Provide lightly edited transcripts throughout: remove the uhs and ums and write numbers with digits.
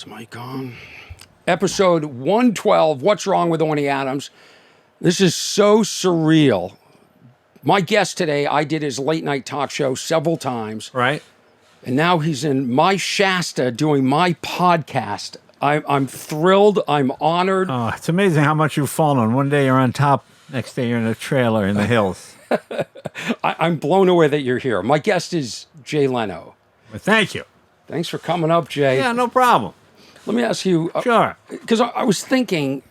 Is Mike on? Episode 112, What's Wrong with Orny Adams? This is so surreal. My guest today, I did his late night talk show several times. Right. And now he's in my Shasta doing my podcast. I'm thrilled. I'm honored. Oh, it's amazing how much you've fallen. One day you're on top, next day you're in a trailer in the hills. I'm blown away that you're here. My guest is Jay Leno. Well, thank you. Thanks for coming up, Jay. Yeah, no problem. Let me ask you. Sure. Because I was thinking,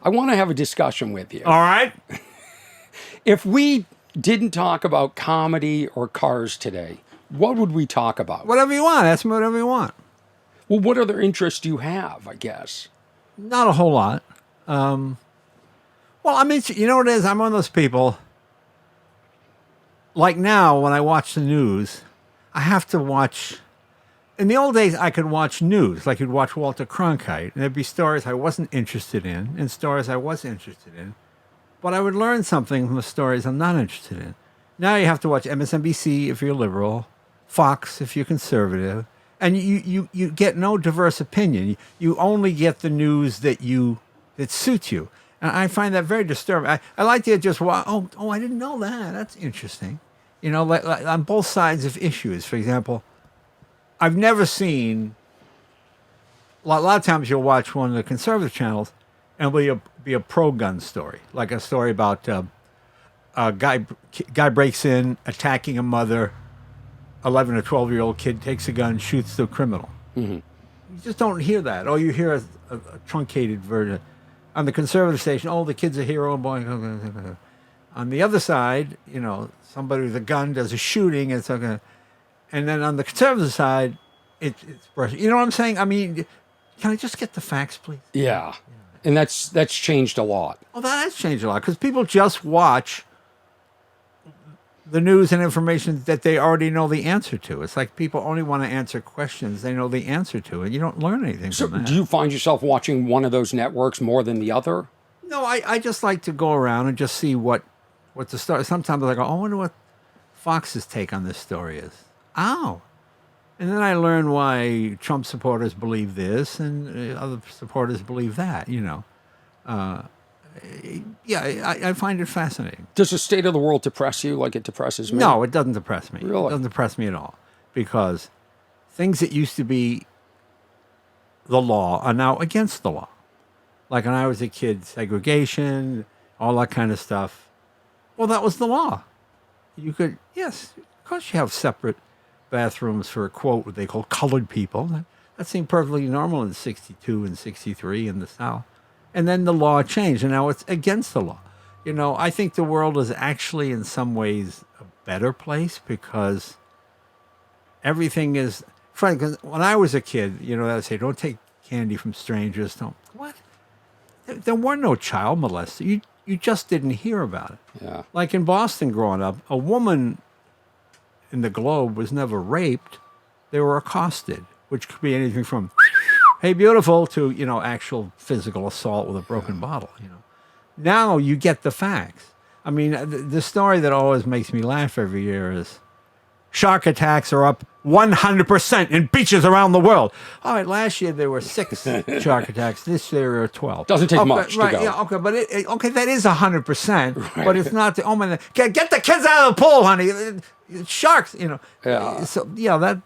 I want to have a discussion with you. All right. If we didn't talk about comedy or cars today, what would we talk about? Whatever you want. Ask me whatever you want. Well, what other interests do you have, I guess? Not a whole lot. Well, I mean, you know what it is? I'm one of those people, like now when I watch the news, I have to watch. In the old days, I could watch news, like you'd watch Walter Cronkite, and there'd be stories I wasn't interested in and stories I was interested in. But I would learn something from the stories I'm not interested in. Now you have to watch MSNBC if you're liberal, Fox if you're conservative, and you get no diverse opinion. You only get the news that suits you. And I find that very disturbing. I like to just watch, I didn't know that. That's interesting. You know, like on both sides of issues. For example, I've never seen, a lot of times you'll watch one of the conservative channels and it'll be a pro-gun story, like a story about a guy breaks in, attacking a mother, 11 or 12-year-old kid takes a gun, shoots the criminal. Mm-hmm. You just don't hear that. Or you hear a truncated version. On the conservative station, the kid's a hero. Boy. On the other side, you know, somebody with a gun does a shooting. It's okay. And then on the conservative side, it's you know what I'm saying? I mean, can I just get the facts, please? Yeah. And that's changed a lot. Oh, that has changed a lot because people just watch the news and information that they already know the answer to. It's like people only want to answer questions they know the answer to, and you don't learn anything from that. Do you find yourself watching one of those networks more than the other? No, I just like to go around and just see what the story. Sometimes I go, I wonder what Fox's take on this story is. Oh. And then I learn why Trump supporters believe this and other supporters believe that, you know. I find it fascinating. Does the state of the world depress you like it depresses me? No, it doesn't depress me. Really? It doesn't depress me at all. Because things that used to be the law are now against the law. Like when I was a kid, segregation, all that kind of stuff. Well, that was the law. You could, yes, of course you have separate bathrooms for, quote, what they call colored people. That seemed perfectly normal in 62 and 63 in the South. And then the law changed, and now it's against the law. You know, I think the world is actually in some ways a better place because everything is... Because when I was a kid, you know, they'd say, don't take candy from strangers. Don't... What? There were no child molesters. You just didn't hear about it. Yeah. Like in Boston growing up, a woman in the Globe was never raped. They were accosted, which could be anything from, hey, beautiful, to, you know, actual physical assault with a broken bottle, you know. Now you get the facts. I mean, the story that always makes me laugh every year is shark attacks are up 100% in beaches around the world. All right, last year there were 6 shark attacks. This year there are 12. Doesn't take much right, to go. Yeah, okay, but that is 100%, right. But it's not the, get the kids out of the pool, honey. Sharks, you know. Yeah. So, yeah, that,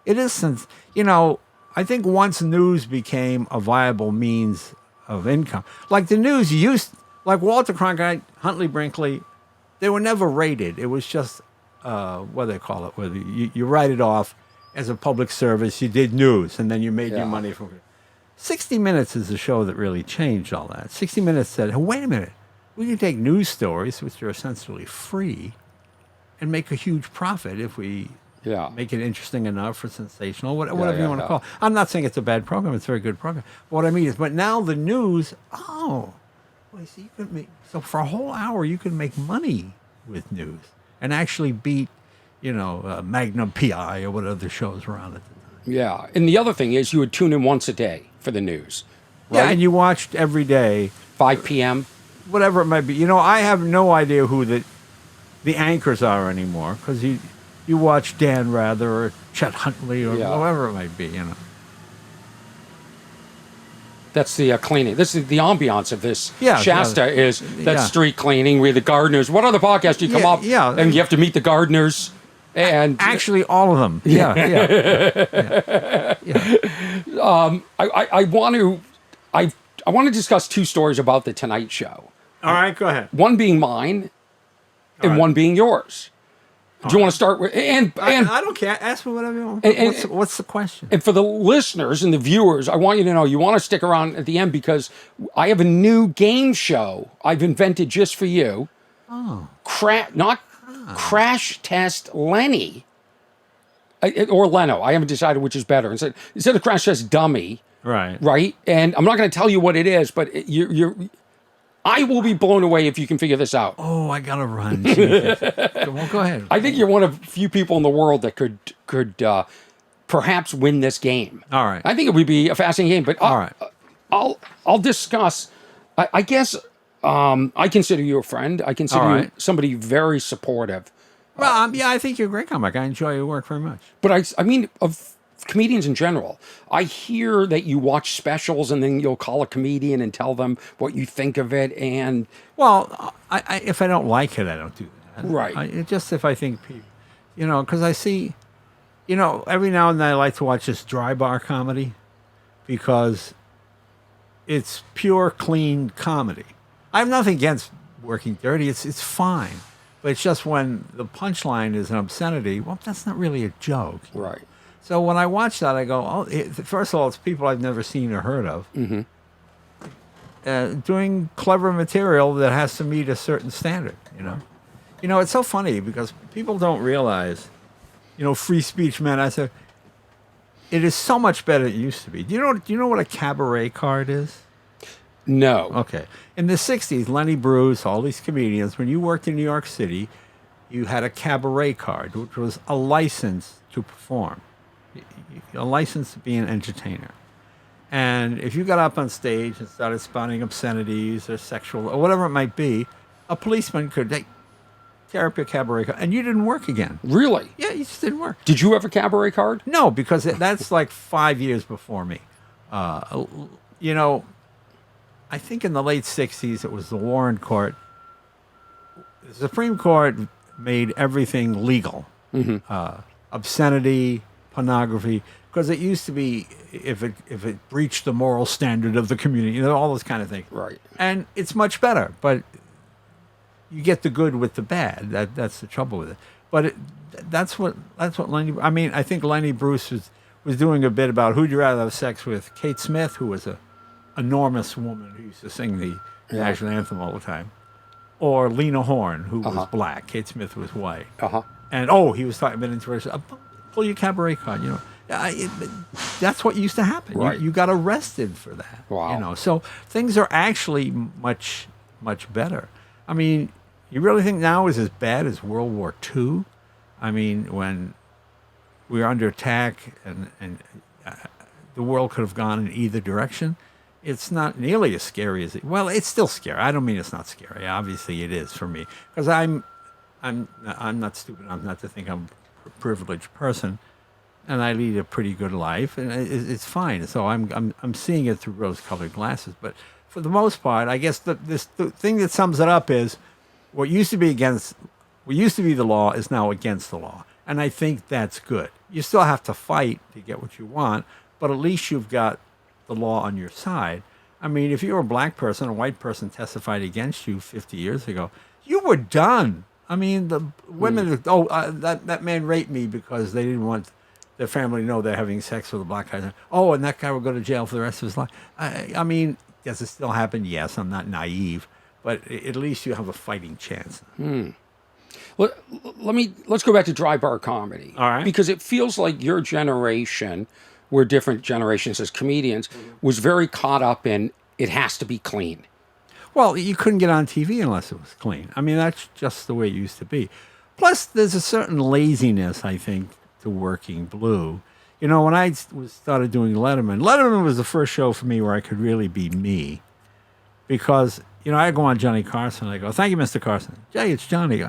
it is, since, you know, I think once news became a viable means of income, like the news like Walter Cronkite, Huntley Brinkley, they were never rated. It was just, what do they call it? Whether you write it off as a public service, you did news, and then you made your money from it. 60 Minutes is the show that really changed all that. 60 Minutes said, hey, wait a minute, we can take news stories, which are essentially free, and make a huge profit if we make it interesting enough or sensational, whatever you want to call it. I'm not saying it's a bad program. It's a very good program. But what I mean is, but now the news, so you could make, so for a whole hour, you can make money with news and actually beat, you know, Magnum PI or what other shows were on at the time. Yeah. And the other thing is you would tune in once a day for the news. Right? Yeah, and you watched every day. 5 p.m.? Whatever it might be. You know, I have no idea who the anchors are anymore because you watch Dan Rather or Chet Huntley or whoever it might be, you know. That's the cleaning. This is the ambiance of this. Yeah, Shasta is that yeah. street cleaning where the gardeners. What other podcast do you come Yeah, up yeah. and you have to meet the gardeners and Actually, all of them. Yeah, yeah. I want to discuss two stories about the Tonight Show. All right, go ahead. One being mine, and right. one being yours. Do you want to start with and I don't care. Ask me whatever you want. What's the question? and for the listeners and the viewers, I want you to know you want to stick around at the end because I have a new game show I've invented just for you. Oh. Crash Test Lenny. Or Leno. I haven't decided which is better. Instead of Crash Test Dummy. Right. And I'm not going to tell you what it is, but I will be blown away if you can figure this out. Oh, I gotta run. Well, go ahead. I think you're one of few people in the world that could perhaps win this game. All right. I think it would be a fascinating game, but All right. I'll discuss. I guess I consider you a friend. I consider All you right. somebody very supportive. Well, yeah, I think you're a great comic. I enjoy your work very much. But I mean, of comedians in general, I hear that you watch specials and then you'll call a comedian and tell them what you think of it. And Well, if I don't like it, I don't do that. Right. Just if I think people, because I see, every now and then I like to watch this dry bar comedy because it's pure, clean comedy. I have nothing against working dirty. It's fine. But it's just when the punchline is an obscenity, well, that's not really a joke. right. So when I watch that, I go, first of all, it's people I've never seen or heard of. Mm-hmm. Doing clever material that has to meet a certain standard, it's so funny because people don't realize, free speech, man. I said, it is so much better than it used to be. Do you know what a cabaret card is? No. Okay. In the 60s, Lenny Bruce, all these comedians, when you worked in New York City, you had a cabaret card, which was a license to perform, a license to be an entertainer. And if you got up on stage and started spouting obscenities or sexual or whatever it might be, a policeman could tear up your cabaret card, and you didn't work again. Really? Yeah, you just didn't work. Did you have a cabaret card? No, because that's like 5 years before me. I think in the late 60s, it was the Warren Court. The Supreme Court made everything legal. Mm-hmm. Obscenity, pornography, because it used to be if it breached the moral standard of the community, all those kind of things. Right. And it's much better, but you get the good with the bad. That's the trouble with it. But that's what Lenny. I mean, I think Lenny Bruce was doing a bit about who'd you rather have sex with, Kate Smith, who was a enormous woman who used to sing the national anthem all the time, or Lena Horne, who was black. Kate Smith was white. And he was talking about interracial. Pull your cabaret card, that's what used to happen. Right. You got arrested for that. Wow. So things are actually much, much better. I mean, you really think now is as bad as World War II? I mean, when we were under attack and the world could have gone in either direction. It's not nearly as scary as well, it's still scary. I don't mean it's not scary. Obviously it is for me. Because I'm not stupid enough not to think I'm a privileged person. And I lead a pretty good life, and it's fine. So I'm seeing it through rose-colored glasses. But for the most part, I guess the thing that sums it up is what used to be the law is now against the law, and I think that's good. You still have to fight to get what you want, but at least you've got the law on your side. I mean, if you were a black person, a white person testified against you 50 years ago, you were done. I mean, the women, that man raped me because they didn't want their family to know they're having sex with a black guy. Oh, and that guy will go to jail for the rest of his life. I mean, does it still happen? Yes, I'm not naive, but at least you have a fighting chance. Let's go back to dry bar comedy. All right. Because it feels like your generation, we're different generations as comedians, was very caught up in it has to be clean. Well, you couldn't get on TV unless it was clean. I mean, that's just the way it used to be. Plus, there's a certain laziness, I think, to working blue. When I started doing Letterman was the first show for me where I could really be me. Because, I go on Johnny Carson and I go, thank you, Mr. Carson. Jay, it's Johnny.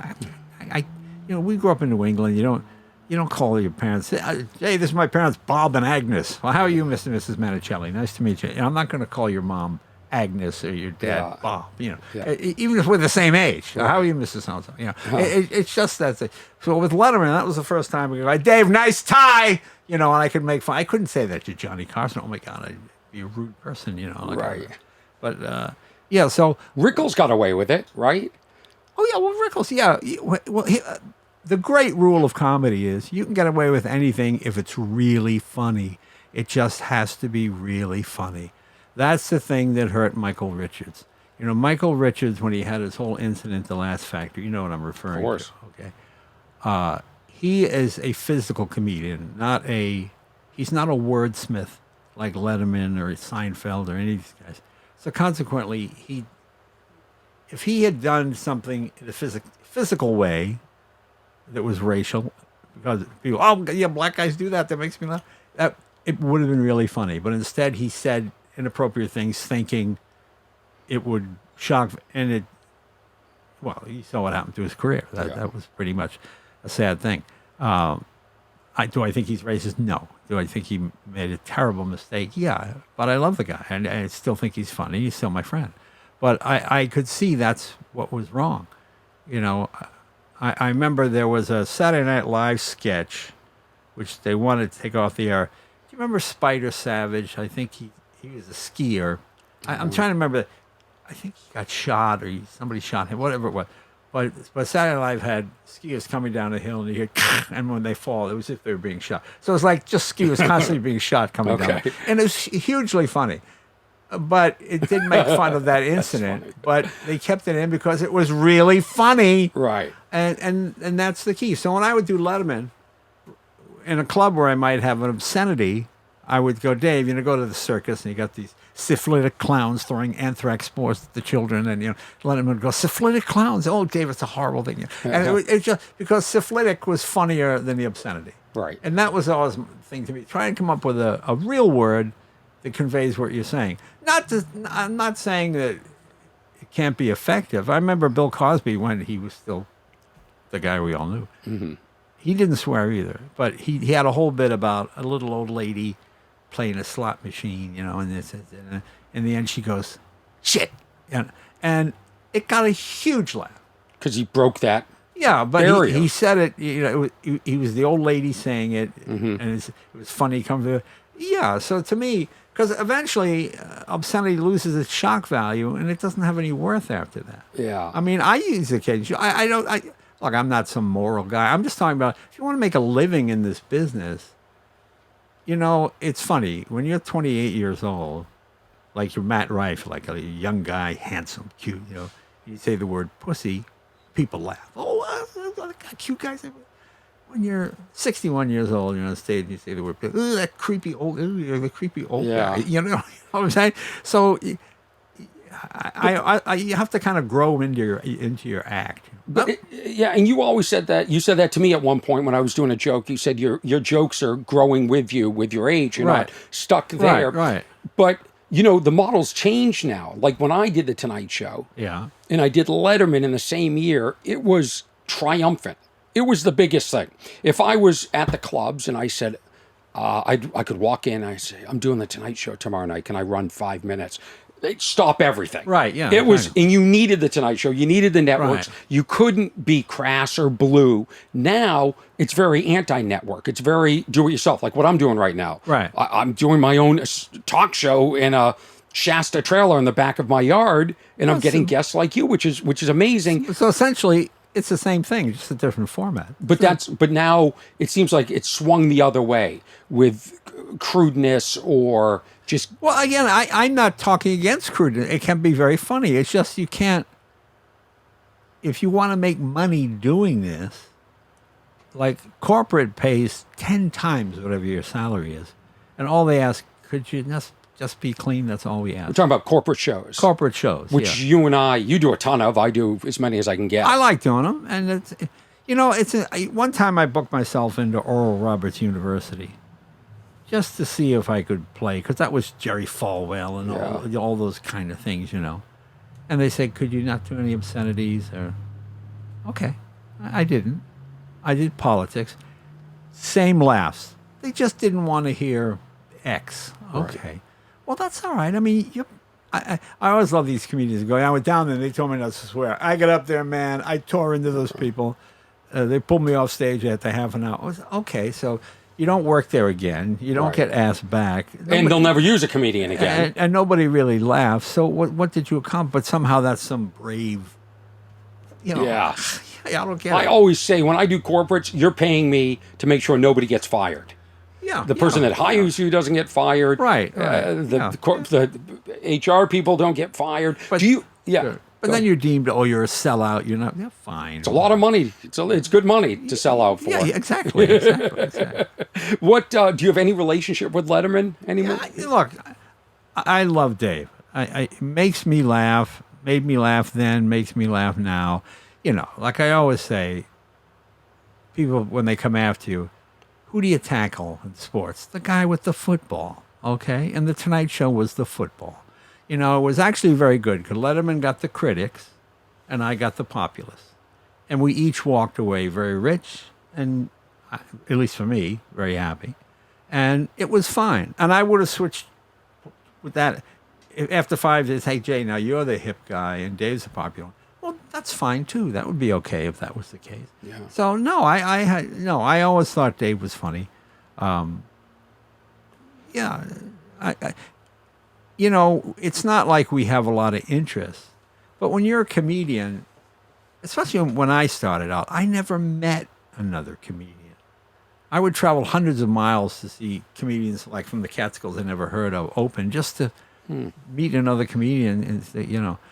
We grew up in New England. You don't call your parents, hey, this is my parents, Bob and Agnes. Well, how are you, Mr. and Mrs. Manicelli? Nice to meet you. I'm not going to call your mom Agnes or your dad Bob, even if we're the same age. Right. How are you, Mrs. So-and-so? It's just that thing. So with Letterman, that was the first time we go, Dave, nice tie, and I could make fun. I couldn't say that to Johnny Carson. Oh, my God, I'd be a rude person, Right. But, so. Rickles got away with it, right? Oh, yeah, well, Rickles, yeah. Well, the great rule of comedy is you can get away with anything if it's really funny. It just has to be really funny. That's the thing that hurt Michael Richards. Michael Richards, when he had his whole incident at the Last Factory, you know what I'm referring to. Of course. Okay. He is a physical comedian, he's not a wordsmith like Letterman or Seinfeld or any of these guys. So consequently, if he had done something in a physical way that was racial, because people, black guys do that makes me laugh, it would have been really funny. But instead, he said inappropriate things, thinking it would shock, and you saw what happened to his career. That was pretty much a sad thing. Do I think he's racist? No. Do I think he made a terrible mistake? Yeah. But I love the guy, and I still think he's funny. He's still my friend. But I could see that's what was wrong. I remember there was a Saturday Night Live sketch, which they wanted to take off the air. Do you remember Spider Savage? I think he was a skier. I'm trying to remember. I think he got shot or somebody shot him, whatever it was. But Saturday Night Live had skiers coming down a hill, and you hear, and when they fall, it was as if they were being shot. So it's like just skiers constantly being shot coming down. And it was hugely funny. But it didn't make fun of that incident. But they kept it in because it was really funny. Right. And that's the key. So when I would do Letterman in a club where I might have an obscenity, I would go, Dave, go to the circus, and you got these syphilitic clowns throwing anthrax spores at the children, and Letterman would go, syphilitic clowns. Oh, Dave, it's a horrible thing. And it just because syphilitic was funnier than the obscenity. Right. And that was always the thing to me. Try and come up with a real word that conveys what you're saying. I'm not saying that it can't be effective. I remember Bill Cosby, when he was still the guy we all knew. Mm-hmm. He didn't swear either, but he had a whole bit about a little old lady playing a slot machine, and in the end she goes, shit. And it got a huge laugh. Because he broke that. Yeah, but he said it, he was the old lady saying it, and it was funny. Yeah, so to me, because eventually obscenity loses its shock value, and it doesn't have any worth after that. Yeah. I mean, I use occasion. Look, I'm not some moral guy. I'm just talking about if you want to make a living in this business, it's funny. When you're 28 years old, like you're Matt Rife, like a young guy, handsome, cute, you say the word pussy, people laugh. Oh, cute guys. When you're 61 years old, you're on stage and you say the word, ooh, that creepy old, you're the creepy old guy. You know what I'm saying? So you have to kind of grow into your act. And you always said that. You said that to me at one point when I was doing a joke. You said your jokes are growing with you, with your age. You're not stuck there. Right. But the models change now. Like when I did the Tonight Show, and I did Letterman in the same year, it was triumphant. It was the biggest thing. If I was at the clubs and I said, I could walk in and I say, I'm doing the Tonight Show tomorrow night. Can I run 5 minutes? They'd stop everything. Right, yeah. It was, and you needed the Tonight Show. You needed the networks. Right. You couldn't be crass or blue. Now, it's very anti-network. It's very do-it-yourself, like what I'm doing right now. Right. I'm doing my own talk show in a Shasta trailer in the back of my yard, and I'm getting guests like you, which is amazing. So essentially, it's the same thing, just a different format. But now it seems like it's swung the other way with crudeness or just. Well, again, I'm not talking against crudeness. It can be very funny. It's just you can't. If you want to make money doing this, like corporate pays 10 times whatever your salary is, and all they ask, could you just be clean? That's all we ask. We're talking about corporate shows. Corporate shows, which you and you do a ton of. I do as many as I can get. I like doing them, and one time I booked myself into Oral Roberts University just to see if I could play, because that was Jerry Falwell and all those kind of things, And they said, could you not do any obscenities? Okay, I didn't. I did politics. Same laughs. They just didn't want to hear X. Okay. Right. Well, that's all right. I mean, I always love these comedians going, I went down there and they told me not to swear. I got up there, man. I tore into those people. They pulled me off stage after half an hour. I was, okay, so you don't work there again. You don't Right. get asked back. And they'll never use a comedian again. And nobody really laughs. So what did you accomplish? But somehow that's some brave, Yeah. I don't get I it. always say when I do corporates, you're paying me to make sure nobody gets fired. Yeah, The person that hires you doesn't get fired. Right, right, The HR people don't get fired. But- Do you? Yeah. Sure. But then you're deemed, you're a sellout. You're not. Yeah, fine. It's a lot of money. It's good money to sell out for. Yeah, exactly. Exactly. What do you have any relationship with Letterman anymore? Look, I love Dave. It makes me laugh. Made me laugh then. Makes me laugh now. Like I always say, people when they come after you, who do you tackle in sports? The guy with the football. Okay, and the Tonight Show was the football. It was actually very good because Letterman got the critics, and I got the populace, and we each walked away very rich and, at least for me, very happy. And it was fine. And I would have switched with that. After 5 days, hey, Jay, now you're the hip guy and Dave's the popular one. Well, that's fine, too. That would be okay if that was the case. Yeah. So, no, I always thought Dave was funny. It's not like we have a lot of interest. But when you're a comedian, especially when I started out, I never met another comedian. I would travel hundreds of miles to see comedians like from the Catskills I never heard of open just to meet another comedian and say,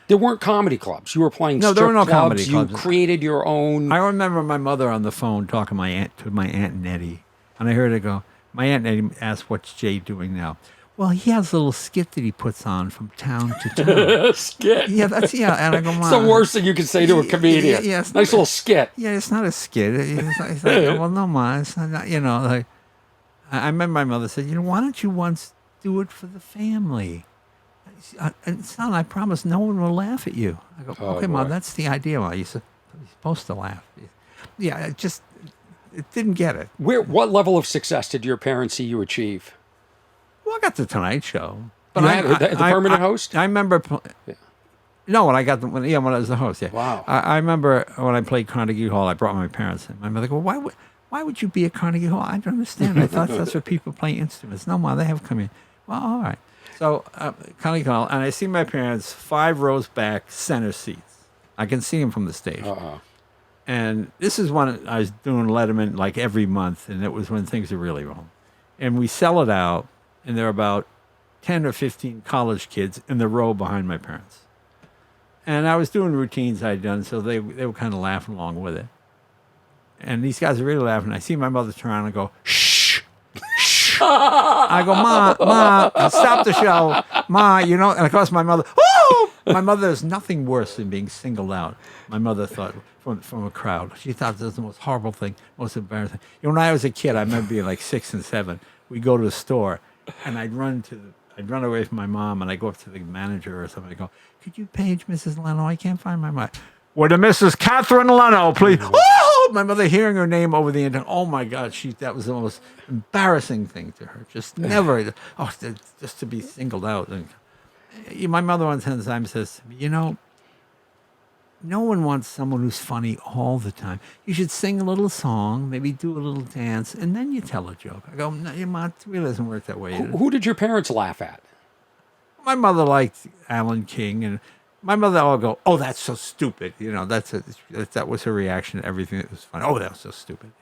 There weren't comedy clubs. You were playing No, strip there were no clubs. comedy clubs. You created your own. I remember my mother on the phone talking to my Aunt Nettie, and I heard her go, my Aunt Nettie asked, what's Jay doing now? Well, he has a little skit that he puts on from town to town. skit. And I go, Mom. It's the worst thing you can say to a comedian. Yeah, it's nice not- little skit. Yeah, it's not a skit. It's like, well, no, Ma, it's not, like, I remember my mother said, why don't you once do it for the family? And son, I promise no one will laugh at you. I go, okay, boy. Mom, that's the idea, Ma. You're supposed to laugh. Yeah, it didn't get it. What level of success did your parents see you achieve? Well, I got the Tonight Show. You had the permanent host? I remember. No, when I got when I was the host. Yeah. Wow. I remember when I played Carnegie Hall. I brought my parents in. My mother go, why would you be at Carnegie Hall? I don't understand. I thought that's where people play instruments. No, Ma, they have come in. Well, all right. So Carnegie Hall, and I see my parents 5 rows back, center seats. I can see them from the stage. And this is when I was doing Letterman like every month, and it was when things were really wrong. And we sell it out, and there are about 10 or 15 college kids in the row behind my parents. And I was doing routines I'd done, so they were kind of laughing along with it. And these guys are really laughing. I see my mother turn around and go, shh, shh. I go, Ma, stop the show. Ma, and of course my mother, oh! My mother is nothing worse than being singled out. My mother thought from a crowd. She thought this was the most horrible thing, most embarrassing. When I was a kid, I remember being like 6 and 7. We'd go to the store, and I'd run away from my mom, and I go up to the manager or something. I go, could you page Mrs. Leno? I can't find my mom. Would a Mrs. Catherine Leno, please? Oh, my mother hearing her name over the internet. Oh my God, that was the most embarrassing thing to her. Just never. Just to be singled out. And my mother one time says, no one wants someone who's funny all the time. You should sing a little song, maybe do a little dance, and then you tell a joke. I go, no, Ma, it really doesn't work that way. Who did your parents laugh at? My mother liked Alan King, and my mother all go, oh, that's so stupid. That was her reaction to everything that was funny. Oh, that was so stupid.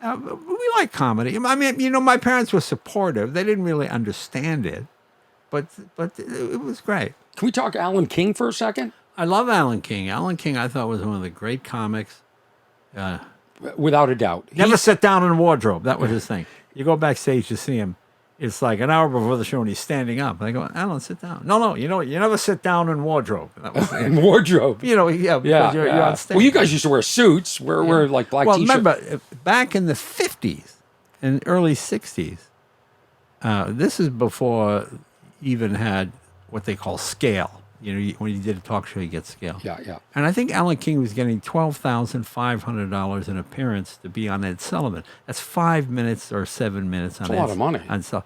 We like comedy. I mean, my parents were supportive. They didn't really understand it, but it was great. Can we talk Alan King for a second? I love Alan King. Alan King, I thought, was one of the great comics. Without a doubt. Never sit down in a wardrobe. That was his thing. You go backstage to see him. It's like an hour before the show, and he's standing up. And I go, Alan, sit down. No, you never sit down in wardrobe. That was In wardrobe. because you're on stage. Well, you guys used to wear suits. We're like black Well, t-shirts. remember, back in the 50s and early 60s, this is before even had what they call scale. When you did a talk show, you get scale. Yeah, yeah. And I think Alan King was getting $12,500 an appearance to be on Ed Sullivan. That's 5 minutes or 7 minutes on That's a lot of money. And so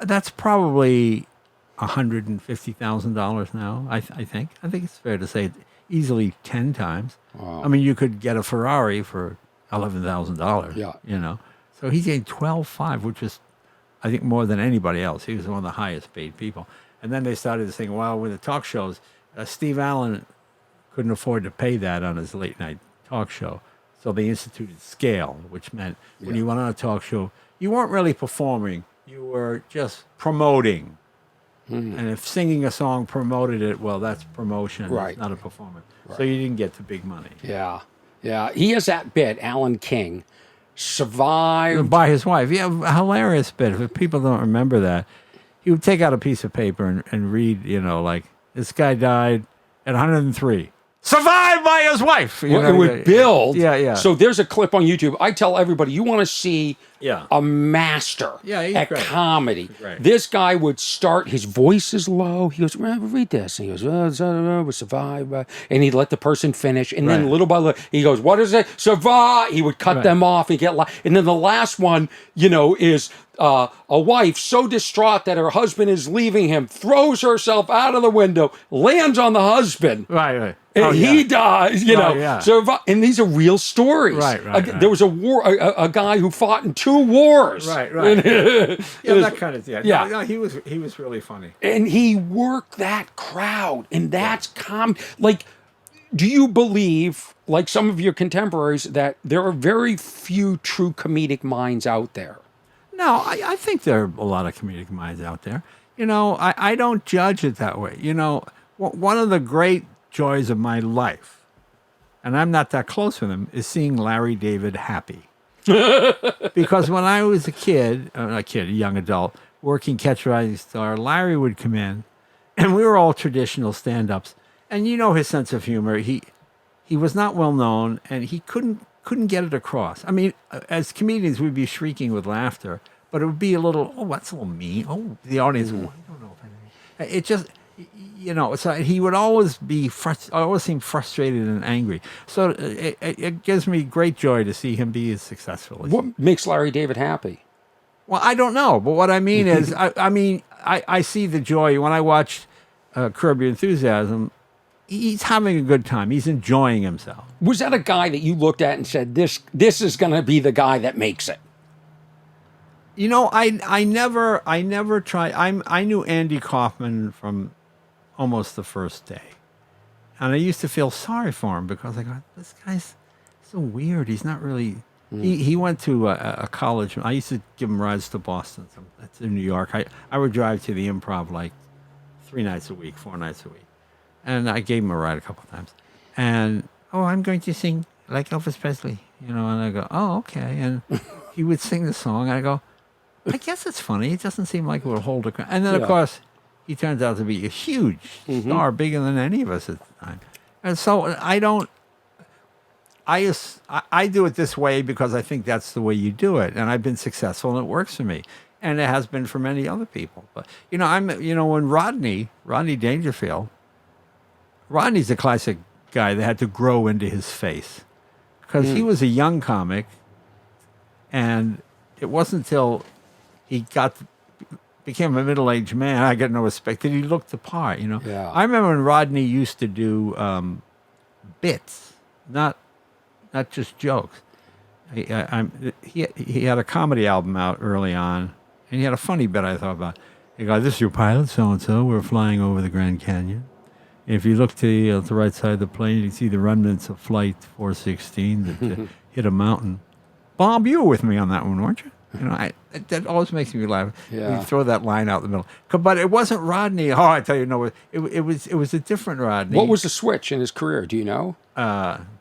that's probably $150,000 now. I think. I think it's fair to say easily 10 times. Wow. I mean, you could get a Ferrari for $11,000. Yeah. So he's getting 12.5, which is, I think, more than anybody else. He was one of the highest paid people. And then they started to think, well, with the talk shows, Steve Allen couldn't afford to pay that on his late night talk show. So they instituted scale, which meant when you went on a talk show, you weren't really performing. You were just promoting. And if singing a song promoted it, well, that's promotion. Right. It's not a performance. Right. So you didn't get the big money. Yeah. Yeah. He has that bit, Alan King, survived. By his wife. Yeah, a hilarious bit. If people don't remember that, he would take out a piece of paper and read, like, this guy died at 103. Survived by his wife. It would build. Yeah. So there's a clip on YouTube. I tell everybody, you want to see a master at great. comedy. This guy would start, his voice is low. He goes, read this. And he goes, we survived. And he'd let the person finish. And then little by little, he goes, what is it? Survive. He would cut them off and and then the last one, is a wife so distraught that her husband is leaving him, throws herself out of the window, lands on the husband. Right. And he dies, So, and these are real stories. Right. There was a guy who fought in 2 wars. Right. That kind of thing. Yeah. No, he was really funny. And he worked that crowd, and that's like, do you believe, like some of your contemporaries, that there are very few true comedic minds out there? No, I think there are a lot of comedic minds out there. I don't judge it that way. One of the great joys of my life, and I'm not that close with him, is seeing Larry David happy. Because when I was a young adult, working Catch a Rising Star, Larry would come in, and we were all traditional stand-ups. And his sense of humor, he was not well known, and he couldn't get it across. I mean, as comedians, we'd be shrieking with laughter, but it would be a little, that's a little mean. Oh, the audience, I don't know. It just, so he would always be always seem frustrated and angry. So it gives me great joy to see him be as successful as What makes Larry David happy? Well, I don't know, but what I mean is, I see the joy when I watched Curb Your Enthusiasm. He's having a good time. He's enjoying himself. Was that a guy that you looked at and said, this is going to be the guy that makes it? I never tried. I knew Andy Kaufman from almost the first day. And I used to feel sorry for him because I go, this guy's so weird. He's not really... He went to a college. I used to give him rides to Boston, to New York. I would drive to the Improv like 4 nights a week. And I gave him a ride a couple of times. And, I'm going to sing like Elvis Presley, and I go, okay. And he would sing the song, and I go, I guess it's funny. It doesn't seem like it would hold a crowd. And then, of course, he turns out to be a huge star, bigger than any of us at the time. And so I do it this way because I think that's the way you do it. And I've been successful, and it works for me. And it has been for many other people. But, when Rodney Dangerfield, Rodney's a classic guy that had to grow into his face because he was a young comic, and it wasn't until he became a middle-aged man, I got no respect, that he looked the part, Yeah. I remember when Rodney used to do bits, not just jokes. He had a comedy album out early on, and he had a funny bit I thought about. He goes, this is your pilot, so-and-so. We're flying over the Grand Canyon. If you look to the right side of the plane, you can see the remnants of Flight 416 that hit a mountain. Bob, you were with me on that one, weren't you? That always makes me laugh. Yeah. You throw that line out in the middle. But it wasn't Rodney. Oh, I tell you, no, it was a different Rodney. What was the switch in his career? Do you know?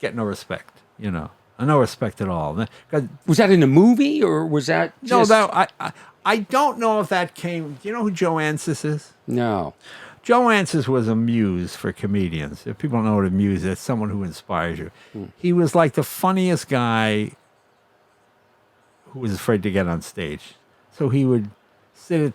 Get no respect. No respect at all. Was that in a movie, or was that just... No, I don't know if that came... Do you know who Joe Ansis is? No. Joe Ansis was a muse for comedians. If people don't know what a muse is, it's someone who inspires you. He was like the funniest guy who was afraid to get on stage. So he would sit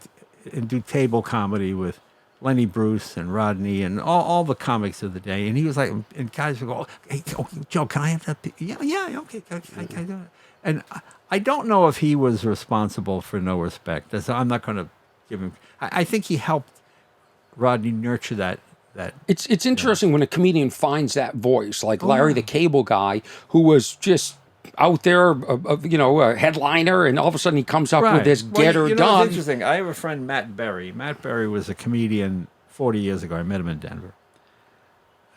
and do table comedy with Lenny Bruce and Rodney and all the comics of the day. And he was like, and guys would go, hey, Joe, can I have that? Yeah, okay. Can I do it? And I don't know if he was responsible for no respect. I'm not going to give him. I think he helped Rodney nurture that. It's interesting when a comedian finds that voice, like Larry the Cable Guy, who was just out there, a headliner, and all of a sudden he comes up with this "Get Her Done." It's interesting. I have a friend, Matt Berry. Matt Berry was a comedian 40 years ago. I met him in Denver.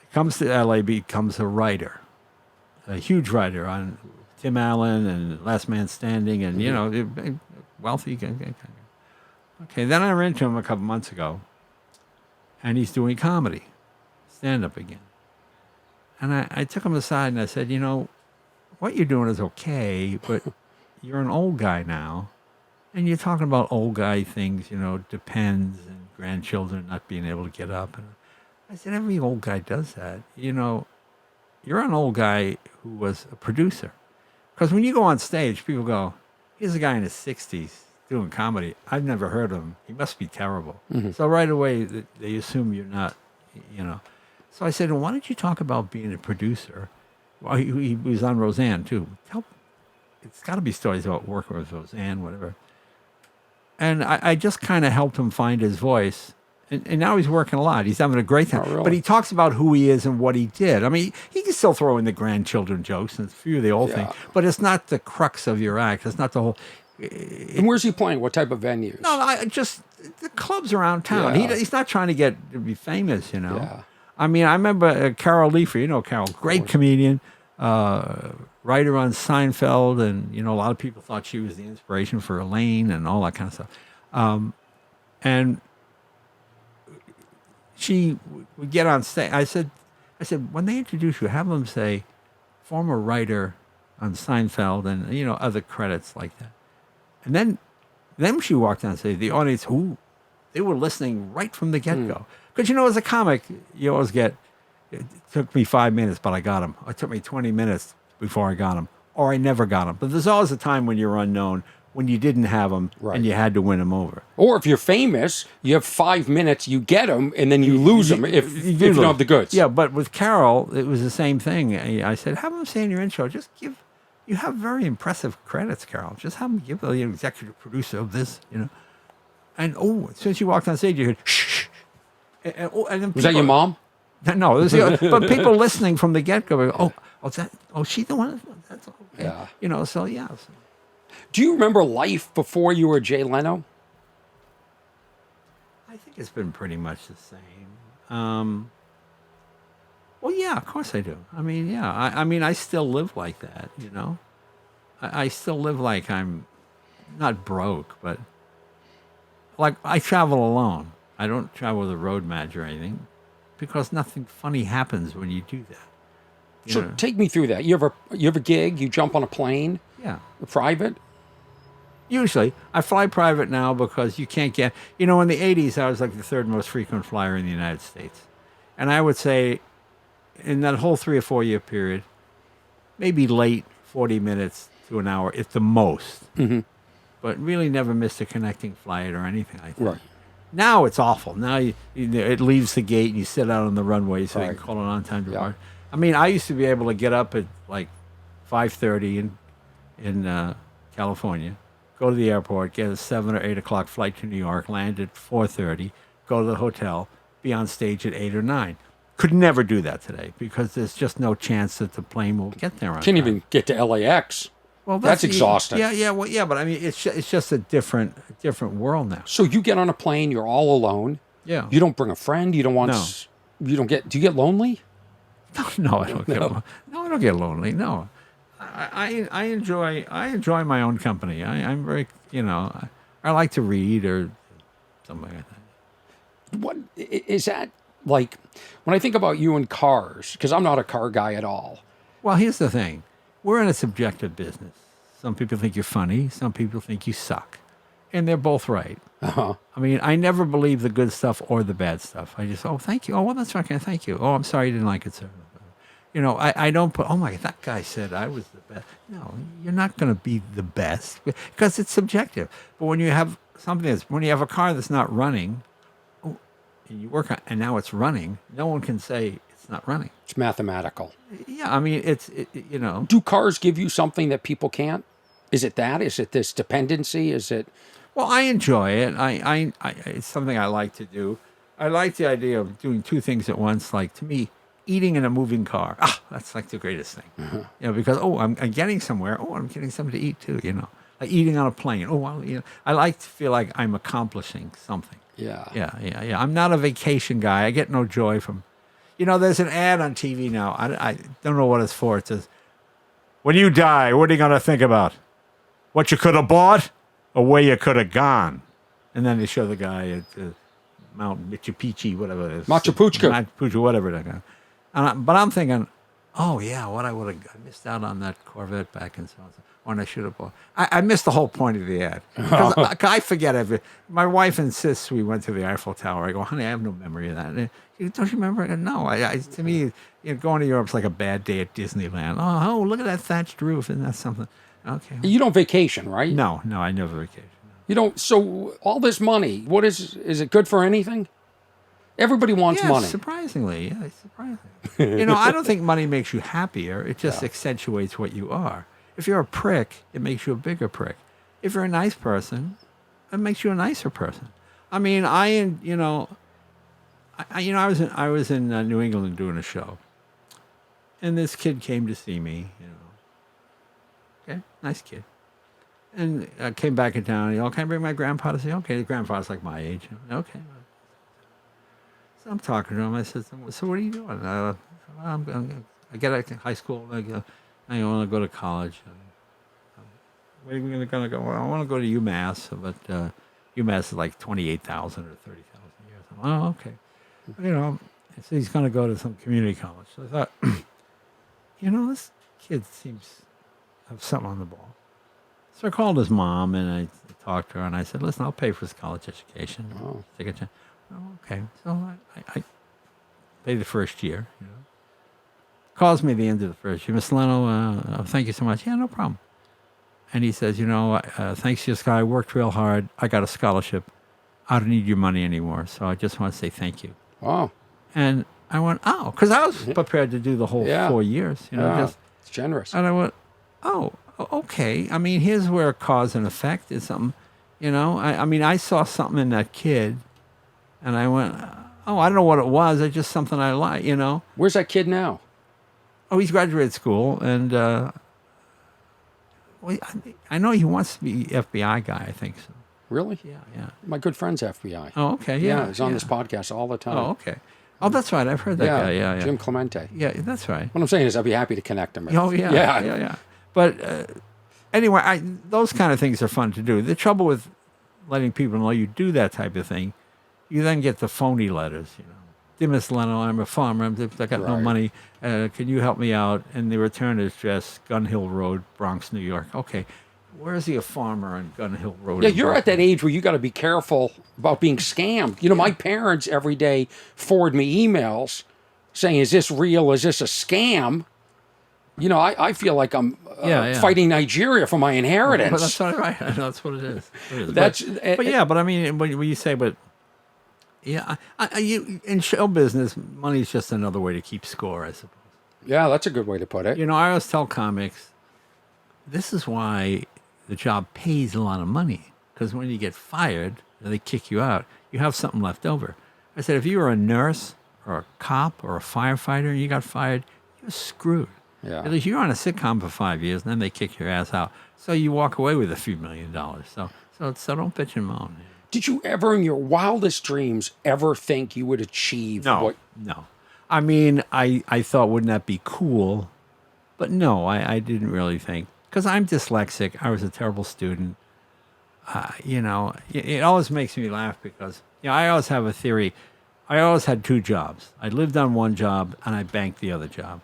He comes to LA, becomes a writer, a huge writer on Tim Allen and Last Man Standing, and wealthy. Okay, then I ran into him a couple months ago, and he's doing comedy, stand-up again. And I took him aside and I said, what you're doing is okay, but you're an old guy now, and you're talking about old guy things, depends and grandchildren not being able to get up. And I said, every old guy does that. You're an old guy who was a producer. Because when you go on stage, people go, here's a guy in his 60s doing comedy. I've never heard of him. He must be terrible. Mm-hmm. So right away, they assume you're not, So I said, well, why don't you talk about being a producer? Well, he was on Roseanne, too. It's got to be stories about working with Roseanne, whatever. And I just kind of helped him find his voice. And now he's working a lot. He's having a great time. Oh, really? But he talks about who he is and what he did. I mean, he can still throw in the grandchildren jokes and a few of the old things. But it's not the crux of your act. It's not the whole... And where's he playing? What type of venues? No, just the clubs around town. Yeah. He's not trying to be famous, Yeah. I mean, I remember Carol Leifer. Carol, great comedian, writer on Seinfeld, and a lot of people thought she was the inspiration for Elaine and all that kind of stuff. And she would get on stage. I said, when they introduce you, have them say, former writer on Seinfeld and other credits like that. And then she walked on and said, the audience, they were listening right from the get-go. Because, as a comic, you always get, it took me 5 minutes, but I got him. It took me 20 minutes before I got him. Or I never got him. But there's always a time when you're unknown, when you didn't have him, and you had to win him over. Or if you're famous, you have 5 minutes, you get him, and then you lose him if you don't have the goods. Yeah, but with Carol, it was the same thing. I said, have him say in your intro, you have very impressive credits, Carol. Just have him give the executive producer of this, And, as soon as she walked on stage, you heard, shh. And then was that your mom? No, but people listening from the get-go, go, she the one? That's okay. Yeah. So yeah. Do you remember life before you were Jay Leno? I think it's been pretty much the same. Well, yeah, of course I do. I mean, yeah. I still live like that, I still live like I'm not broke, but like I travel alone. I don't travel with a road manager or anything because nothing funny happens when you do that. So take me through that. You have a gig, you jump on a plane? Yeah. Private? Usually. I fly private now because you can't get... in the 80s, I was like the third most frequent flyer in the United States. And I would say in that whole 3 or 4 year period, maybe late 40 minutes to an hour at the most. Mm-hmm. But really never missed a connecting flight or anything like that. Right. Now it's awful. Now it leaves the gate and you sit out on the runway so they can call it on-time departure. I mean, I used to be able to get up at like 5:30 in California, go to the airport, get a 7 or 8 o'clock flight to New York, land at 4:30, go to the hotel, be on stage at 8 or 9. Could never do that today because there's just no chance that the plane will get there on Can't time. even get to LAX. Well, that's exhausting. Yeah, but I mean, it's just a different world now. So you get on a plane, you're all alone. Yeah. You don't bring a friend. You don't want. No. You don't get. Do you get lonely? No, I don't get. No, I don't get lonely. No, I enjoy my own company. I'm very I like to read or something like that. What is that like? When I think about you and cars, because I'm not a car guy at all. Well, here's the thing. We're in a subjective business. Some people think you're funny. Some people think you suck. And they're both right. Uh-huh. I mean, I never believe the good stuff or the bad stuff. I just, thank you. Oh, well, that's okay. Thank you. Oh, I'm sorry you didn't like it, sir. I don't put, that guy said I was the best. No, you're not going to be the best because it's subjective. But when you have when you have a car that's not running, and you work on, and now it's running. No one can say it's not running. It's mathematical. Yeah, I mean, you know. Do cars give you something that people can't? Is it that? Is it this dependency? Is it? Well, I enjoy it. It's something I like to do. I like the idea of doing two things at once. Like, to me, eating in a moving car, that's like the greatest thing. You know, because, I'm getting somewhere. Oh, I'm getting something to eat too, you know. Like eating on a plane. Oh, well, you know, I like to feel like I'm accomplishing something. Yeah. Yeah. I'm not a vacation guy. I get no joy from, you know, there's an ad on TV now. I don't know what it's for. It says, when you die, what are you going to think about? What you could have bought or where you could have gone? And then they show the guy at Mount Machu Picchu, whatever it is. Machu Picchu. Machu Picchu, whatever that guy. But I'm thinking, oh, yeah, what I missed out on that Corvette back in so-and-so. When I should have bought. I missed the whole point of the ad. Because I forget everything. My wife insists we went to the Eiffel Tower. I go, honey, I have no memory of that. And don't you remember? No. To me, you know, going to Europe's like a bad day at Disneyland. Oh, look at that thatched roof. Isn't that something? Okay. You don't vacation, right? No, I never vacation. You don't. So all this money, what is it good for anything? Everybody wants money. Surprisingly. You know, I don't think money makes you happier. It just accentuates what you are. If you're a prick, it makes you a bigger prick. If you're a nice person, it makes you a nicer person. I mean, I was in New England doing a show, and this kid came to see me. You know, okay, nice kid, and I came back in town. You know, can I bring my grandpa to see? Okay, the grandpa's like my age. Okay. So I'm talking to him. I said, "So what are you doing?" I get out of high school. I want to go to college. Where are we going to go? Well, I want to go to UMass, but UMass is like 28,000 or 30,000 a year. So, oh, okay. You know, so he's going to go to some community college. So I thought, you know, this kid seems to have something on the ball. So I called his mom and I talked to her and I said, listen, I'll pay for his college education. Oh. Take a chance. Oh, okay. So I paid the first year, you know. Calls me at the end of the first year. Mr. Leno, thank you so much. Yeah, no problem. And he says, you know, thanks to this guy, I worked real hard. I got a scholarship. I don't need your money anymore. So I just want to say thank you. Wow. And I went, oh, because I was prepared to do the whole 4 years. You know, it's generous. And I went, oh, okay. I mean, here's where cause and effect is something, you know. I mean, I saw something in that kid, and I went, oh, I don't know what it was. It's just something I like, you know. Where's that kid now? Oh, he's graduated school, and I know he wants to be FBI guy. I think so. Really? Yeah. My good friend's FBI. Oh, okay. Yeah, he's on this podcast all the time. Oh, okay. Oh, that's right. I've heard that guy. Yeah. Jim Clemente. Yeah, that's right. What I'm saying is I'd be happy to connect him. Oh, yeah. But anyway, those kind of things are fun to do. The trouble with letting people know you do that type of thing, you then get the phony letters, you know. Dear Miss Leno, I'm a farmer. I got no money. Can you help me out? And the return address, Gun Hill Road, Bronx, New York. Okay. Where is he a farmer on Gun Hill Road? Yeah, you're at that age where you got to be careful about being scammed. You know, my parents every day forward me emails saying, is this real? Is this a scam? You know, I feel like I'm fighting Nigeria for my inheritance. But that's not right. I know that's what it is. But I mean, when you say, yeah, in show business, money is just another way to keep score, I suppose. Yeah, that's a good way to put it. You know, I always tell comics, this is why the job pays a lot of money. Because when you get fired, or they kick you out, you have something left over. I said, if you were a nurse or a cop or a firefighter and you got fired, you're screwed. Yeah. At least you're on a sitcom for 5 years, and then they kick your ass out. So you walk away with a few $1 million. So don't bitch and moan. Did you ever, in your wildest dreams, ever think you would achieve No. I mean, I thought, wouldn't that be cool? But no, I didn't really think. Because I'm dyslexic. I was a terrible student. You know, it always makes me laugh because, you know, I always have a theory. I always had 2 jobs. I lived on one job, and I banked the other job.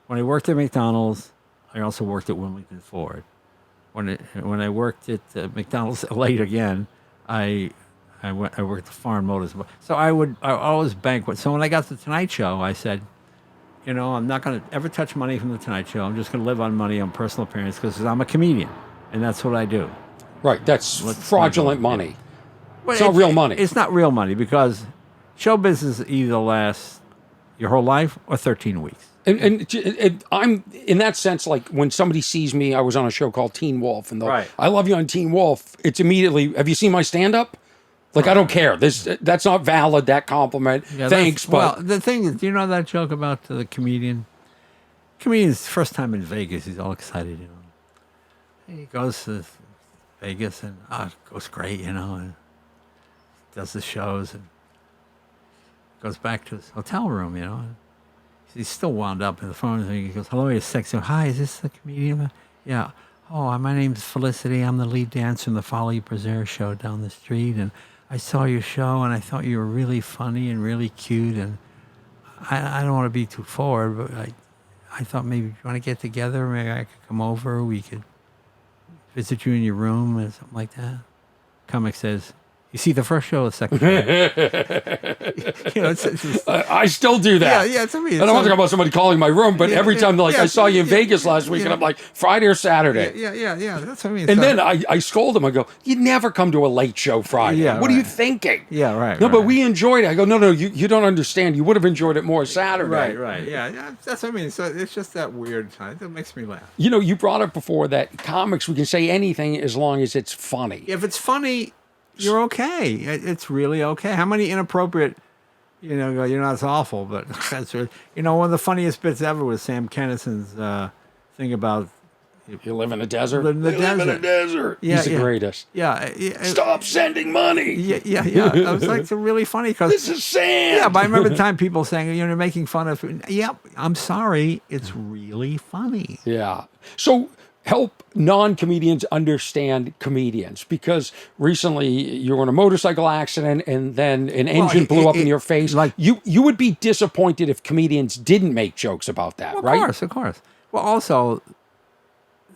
When I worked at McDonald's, I also worked at Wilmington Ford. When I worked at McDonald's late again, I worked at Foreign Motors. So I always bank. So when I got to the Tonight Show, I said, you know, I'm not going to ever touch money from the Tonight Show. I'm just going to live on money on personal appearance because I'm a comedian, and that's what I do. Right, that's fraudulent money. Well, it's not real money. It's not real money because Show business either lasts your whole life or 13 weeks. And I'm in that sense, like when somebody sees me, I was on a show called Teen Wolf, and Right. I love you on Teen Wolf. It's immediately, have you seen my stand up? Like, I don't care. That's not valid, that compliment. Yeah, Thanks, but well, the thing is, do you know that joke about the comedian? Comedian's first time in Vegas, he's all excited, you know. He goes to Vegas and it goes great, you know, and does the shows and goes back to his hotel room, you know. And he's still wound up in the phone. And he goes, "Hello, you're sexy. Hi, is this the comedian?" "Yeah." "Oh, my name's Felicity. I'm the lead dancer in the Folly Brazil show down the street, and I saw your show, and I thought you were really funny and really cute, and I don't want to be too forward, but I thought maybe you want to get together, maybe I could come over, we could visit you in your room or something like that." Comic says, "You see the first show or the second show?" You know, it's I still do that. yeah, it's I mean, I don't want to talk about somebody calling my room, but every time they're like, yeah, I saw you in yeah, Vegas last week, and I'm like, Friday or Saturday. yeah. That's what I mean. And So- then I scold them. I go, "You never come to a late show Friday. Yeah, what are you right. thinking?" Yeah, right. No, right. but we enjoyed it. I go, no, you don't understand. You would have enjoyed it more Saturday. Right. Yeah, that's what I mean. So it's just that weird time. That makes me laugh. You know, you brought up before that comics, we can say anything as long as it's funny. If it's funny, you're okay. It's really okay. How many inappropriate, you know, it's awful, but that's really, you know, one of the funniest bits ever was Sam Kinnison's thing about You live in a desert? Live in the You live in a desert. desert. Yeah, He's the yeah. greatest. yeah. Stop sending money. Yeah. I was like, it's really funny because This is sand. yeah, but I remember the time people saying, you're making fun of. Yeah, I'm sorry. It's really funny. Yeah. So help non-comedians understand comedians, because recently you were in a motorcycle accident and then an engine blew up in your face. like- you would be disappointed if comedians didn't make jokes about that, Well, right? Of course. Well, also,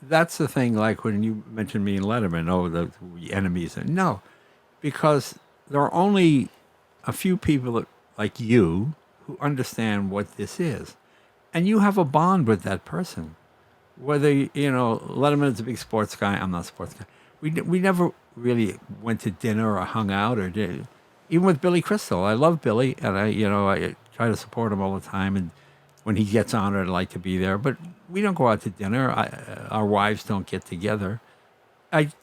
that's the thing, like when you mentioned me and Letterman, the enemies. No, because there are only a few people like you who understand what this is. And you have a bond with that person. Whether, Letterman's a big sports guy, I'm not a sports guy. We never really went to dinner or hung out or did. Even with Billy Crystal, I love Billy, and I try to support him all the time. And when he gets honored, I like to be there. But we don't go out to dinner. Our wives don't get together.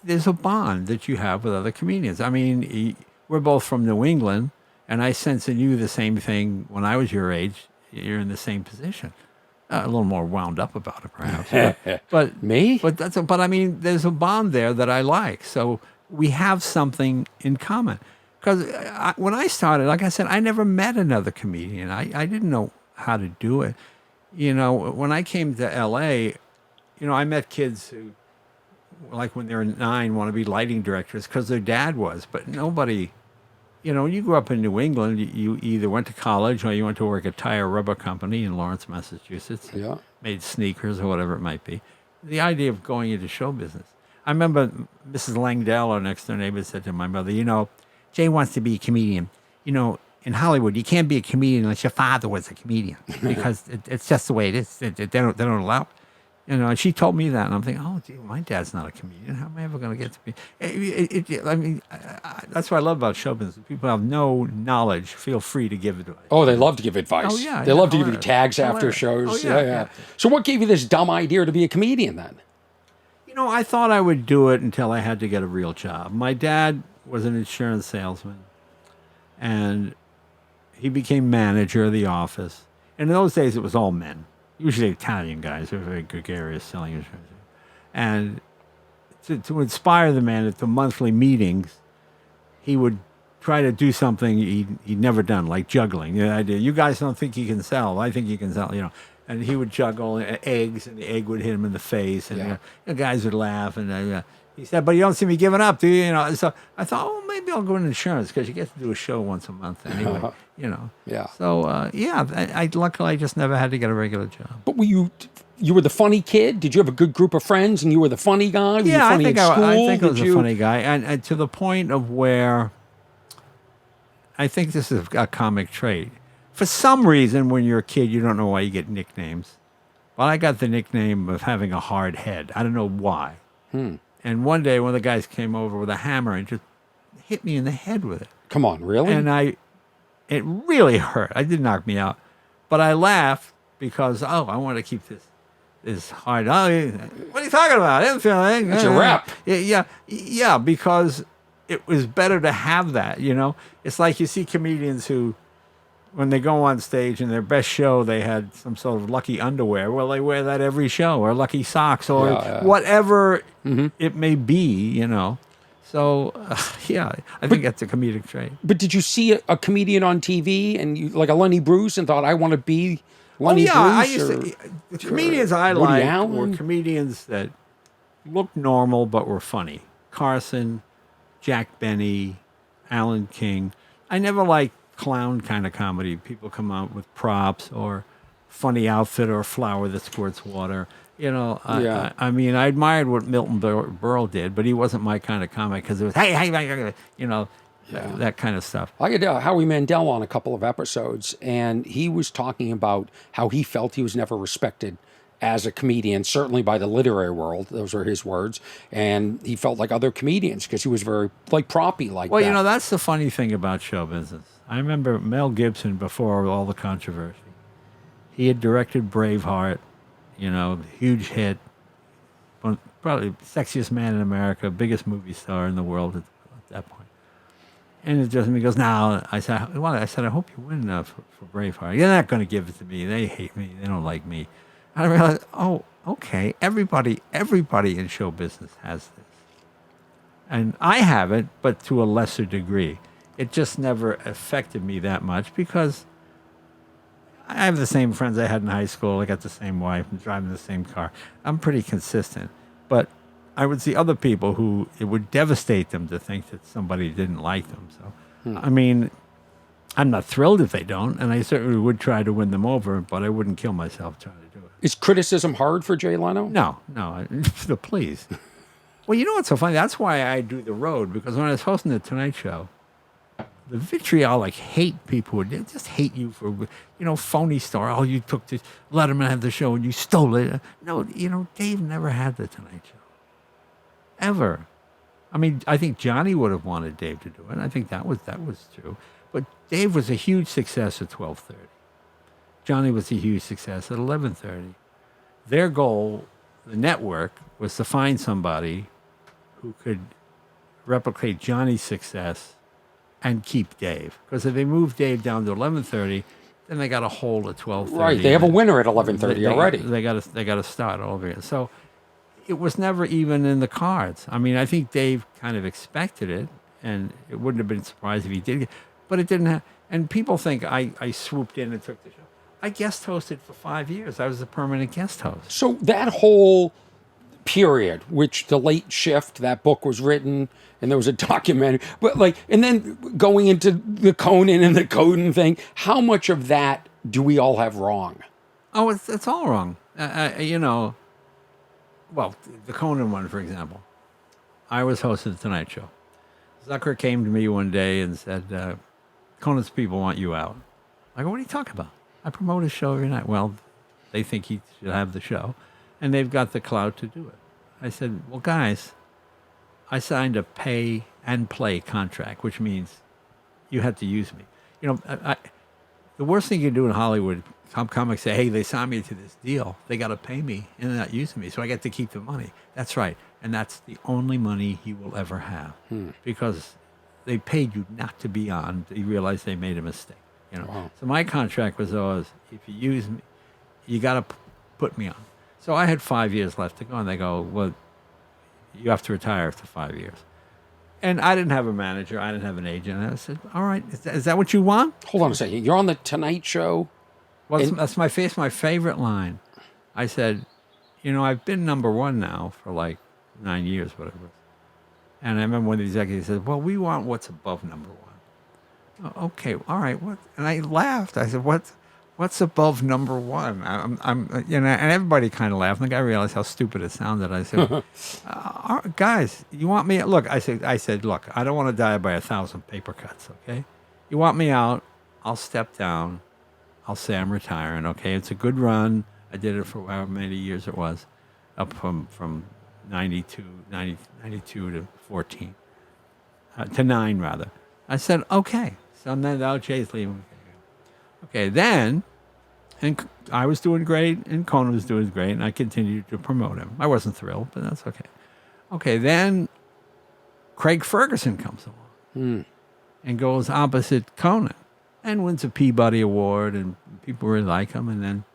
There's a bond that you have with other comedians. I mean, we're both from New England, and I sense in you the same thing when I was your age. You're in the same position. A little more wound up about it, perhaps. But Me? But I mean, there's a bond there that I like. So we have something in common. Because when I started, like I said, I never met another comedian. I didn't know how to do it. When I came to L.A., I met kids who, like when they're 9, want to be lighting directors because their dad was. But nobody, when you grew up in New England, you either went to college or you went to work at Tire Rubber Company in Lawrence, Massachusetts. Yeah. Made sneakers or whatever it might be. The idea of going into show business. I remember Mrs. Langdell, our next door neighbor, said to my mother, Jay wants to be a comedian. In Hollywood, you can't be a comedian unless your father was a comedian because it's just the way it is. They don't allow it. And she told me that, and I'm thinking, oh, gee, my dad's not a comedian. How am I ever going to get to be? I mean, that's what I love about show business. People have no knowledge. Feel free to give advice. Oh, they love to give advice. Oh, yeah, They yeah, love to give you hilarious. tags after Hilarious. shows. Oh, yeah, yeah. yeah. So what gave you this dumb idea to be a comedian then? I thought I would do it until I had to get a real job. My dad was an insurance salesman, and he became manager of the office. And in those days, it was all men, usually Italian guys. They were very gregarious selling insurance. And to inspire the man at the monthly meetings, he would try to do something he'd never done, like juggling. The idea, you guys don't think you can sell. I think you can sell, And he would juggle eggs, and the egg would hit him in the face. And the guys would laugh. And he said, but you don't see me giving up, do you? So I thought, oh, maybe I'll go into insurance because you get to do a show once a month anyway, Yeah. So, I luckily I just never had to get a regular job. But you were the funny kid? Did you have a good group of friends and you were the funny guy? Were you funny I think at school? I think I was Did a you- funny guy, and to the point of where I think this is a comic trait. For some reason, when you're a kid, you don't know why you get nicknames. Well, I got the nickname of having a hard head. I don't know why. And one day, one of the guys came over with a hammer and just hit me in the head with it. Come on, really? And It really hurt. It did knock me out. But I laughed because, I want to keep this hard. Oh, what are you talking about? I didn't feel anything. It's a rep. Yeah, because it was better to have that, It's like you see comedians who, when they go on stage in their best show, they had some sort of lucky underwear. Well, they wear that every show, or lucky socks, or whatever it may be, So, I think that's a comedic trait. But did you see a comedian on TV and you like a Lenny Bruce and thought, I want to be Lenny Bruce? I used to. The comedians I Woody liked Allen? were comedians that looked normal but were funny. Carson, Jack Benny, Alan King. I never liked clown kind of comedy. People come out with props or funny outfit or a flower that squirts water. I mean, I admired what Milton Berle did, but he wasn't my kind of comic because it was, hey, that kind of stuff. I had Howie Mandel on a couple of episodes, and he was talking about how he felt he was never respected as a comedian, certainly by the literary world. Those were his words. And he felt like other comedians because he was very proppy like that. Well, that's the funny thing about show business. I remember Mel Gibson, before all the controversy, he had directed Braveheart, huge hit, probably sexiest man in America, biggest movie star in the world at that point. And he goes, no. I said, I hope you win for Braveheart. You're not going to give it to me. They hate me. They don't like me. And I realized, okay, everybody in show business has this. And I have it, but to a lesser degree. It just never affected me that much because I have the same friends I had in high school. I got the same wife. I'm driving the same car. I'm pretty consistent. But I would see other people who it would devastate them to think that somebody didn't like them. So, I mean, I'm not thrilled if they don't, and I certainly would try to win them over, but I wouldn't kill myself trying to do it. Is criticism hard for Jay Leno? No, please. Well, you know what's so funny? That's why I do The Road, because when I was hosting The Tonight Show, the vitriolic hate people would just hate you for, phony star. Oh, you took this, let him have the show and you stole it. No, Dave never had The Tonight Show. Ever. I mean, I think Johnny would have wanted Dave to do it. I think that was true. But Dave was a huge success at 12:30. Johnny was a huge success at 11:30. Their goal, the network, was to find somebody who could replicate Johnny's success and keep Dave. Because if they move Dave down to 11:30, then they got a hole at 12:30. Right, they have a winner at 11:30 already. They got to start all over again. So it was never even in the cards. I mean, I think Dave kind of expected it, and it wouldn't have been surprised if he did. But it didn't have. And people think I swooped in and took the show. I guest hosted for 5 years. I was a permanent guest host. So that whole period, which The Late Shift, that book was written, and there was a documentary, and then going into the Conan and the Conan thing, how much of that do we all have wrong? Oh, it's all wrong. Well, the Conan one, for example. I was hosting The Tonight Show. Zucker came to me one day and said, Conan's people want you out. I go, what are you talking about? I promote his show every night. Well, they think he should have the show, and they've got the clout to do it. I said, well, guys, I signed a pay and play contract, which means you had to use me. The worst thing you can do in Hollywood, some comics say, hey, they signed me to this deal. They got to pay me, and they're not using me, so I get to keep the money. That's right. And that's the only money he will ever have because they paid you not to be on. They realized they made a mistake. Wow. So my contract was always, if you use me, you got to put me on. So I had 5 years left to go, and they go, well, you have to retire after 5 years. And I didn't have a manager. I didn't have an agent. And I said, all right, is that what you want? Hold on a second. You're on The Tonight Show? Well, that's my favorite line. I said, I've been number one now for like 9 years, whatever. And I remember when the executive said, well, we want what's above number one. Oh, okay, all right. What? And I laughed. I said, what's above number one? And everybody kind of laughed. And I realized how stupid it sounded. I said, guys, you want me? Look, I said, look, I don't want to die by 1,000 paper cuts. Okay, you want me out? I'll step down. I'll say I'm retiring. Okay, it's a good run. I did it for however many years it was, up from 92 to 14, to 9 rather. I said, okay. So then, Jay's leaving. Okay, then, and I was doing great, and Conan was doing great, and I continued to promote him. I wasn't thrilled, but that's okay. Okay, then Craig Ferguson comes along and goes opposite Conan and wins a Peabody Award, and people really like him, and then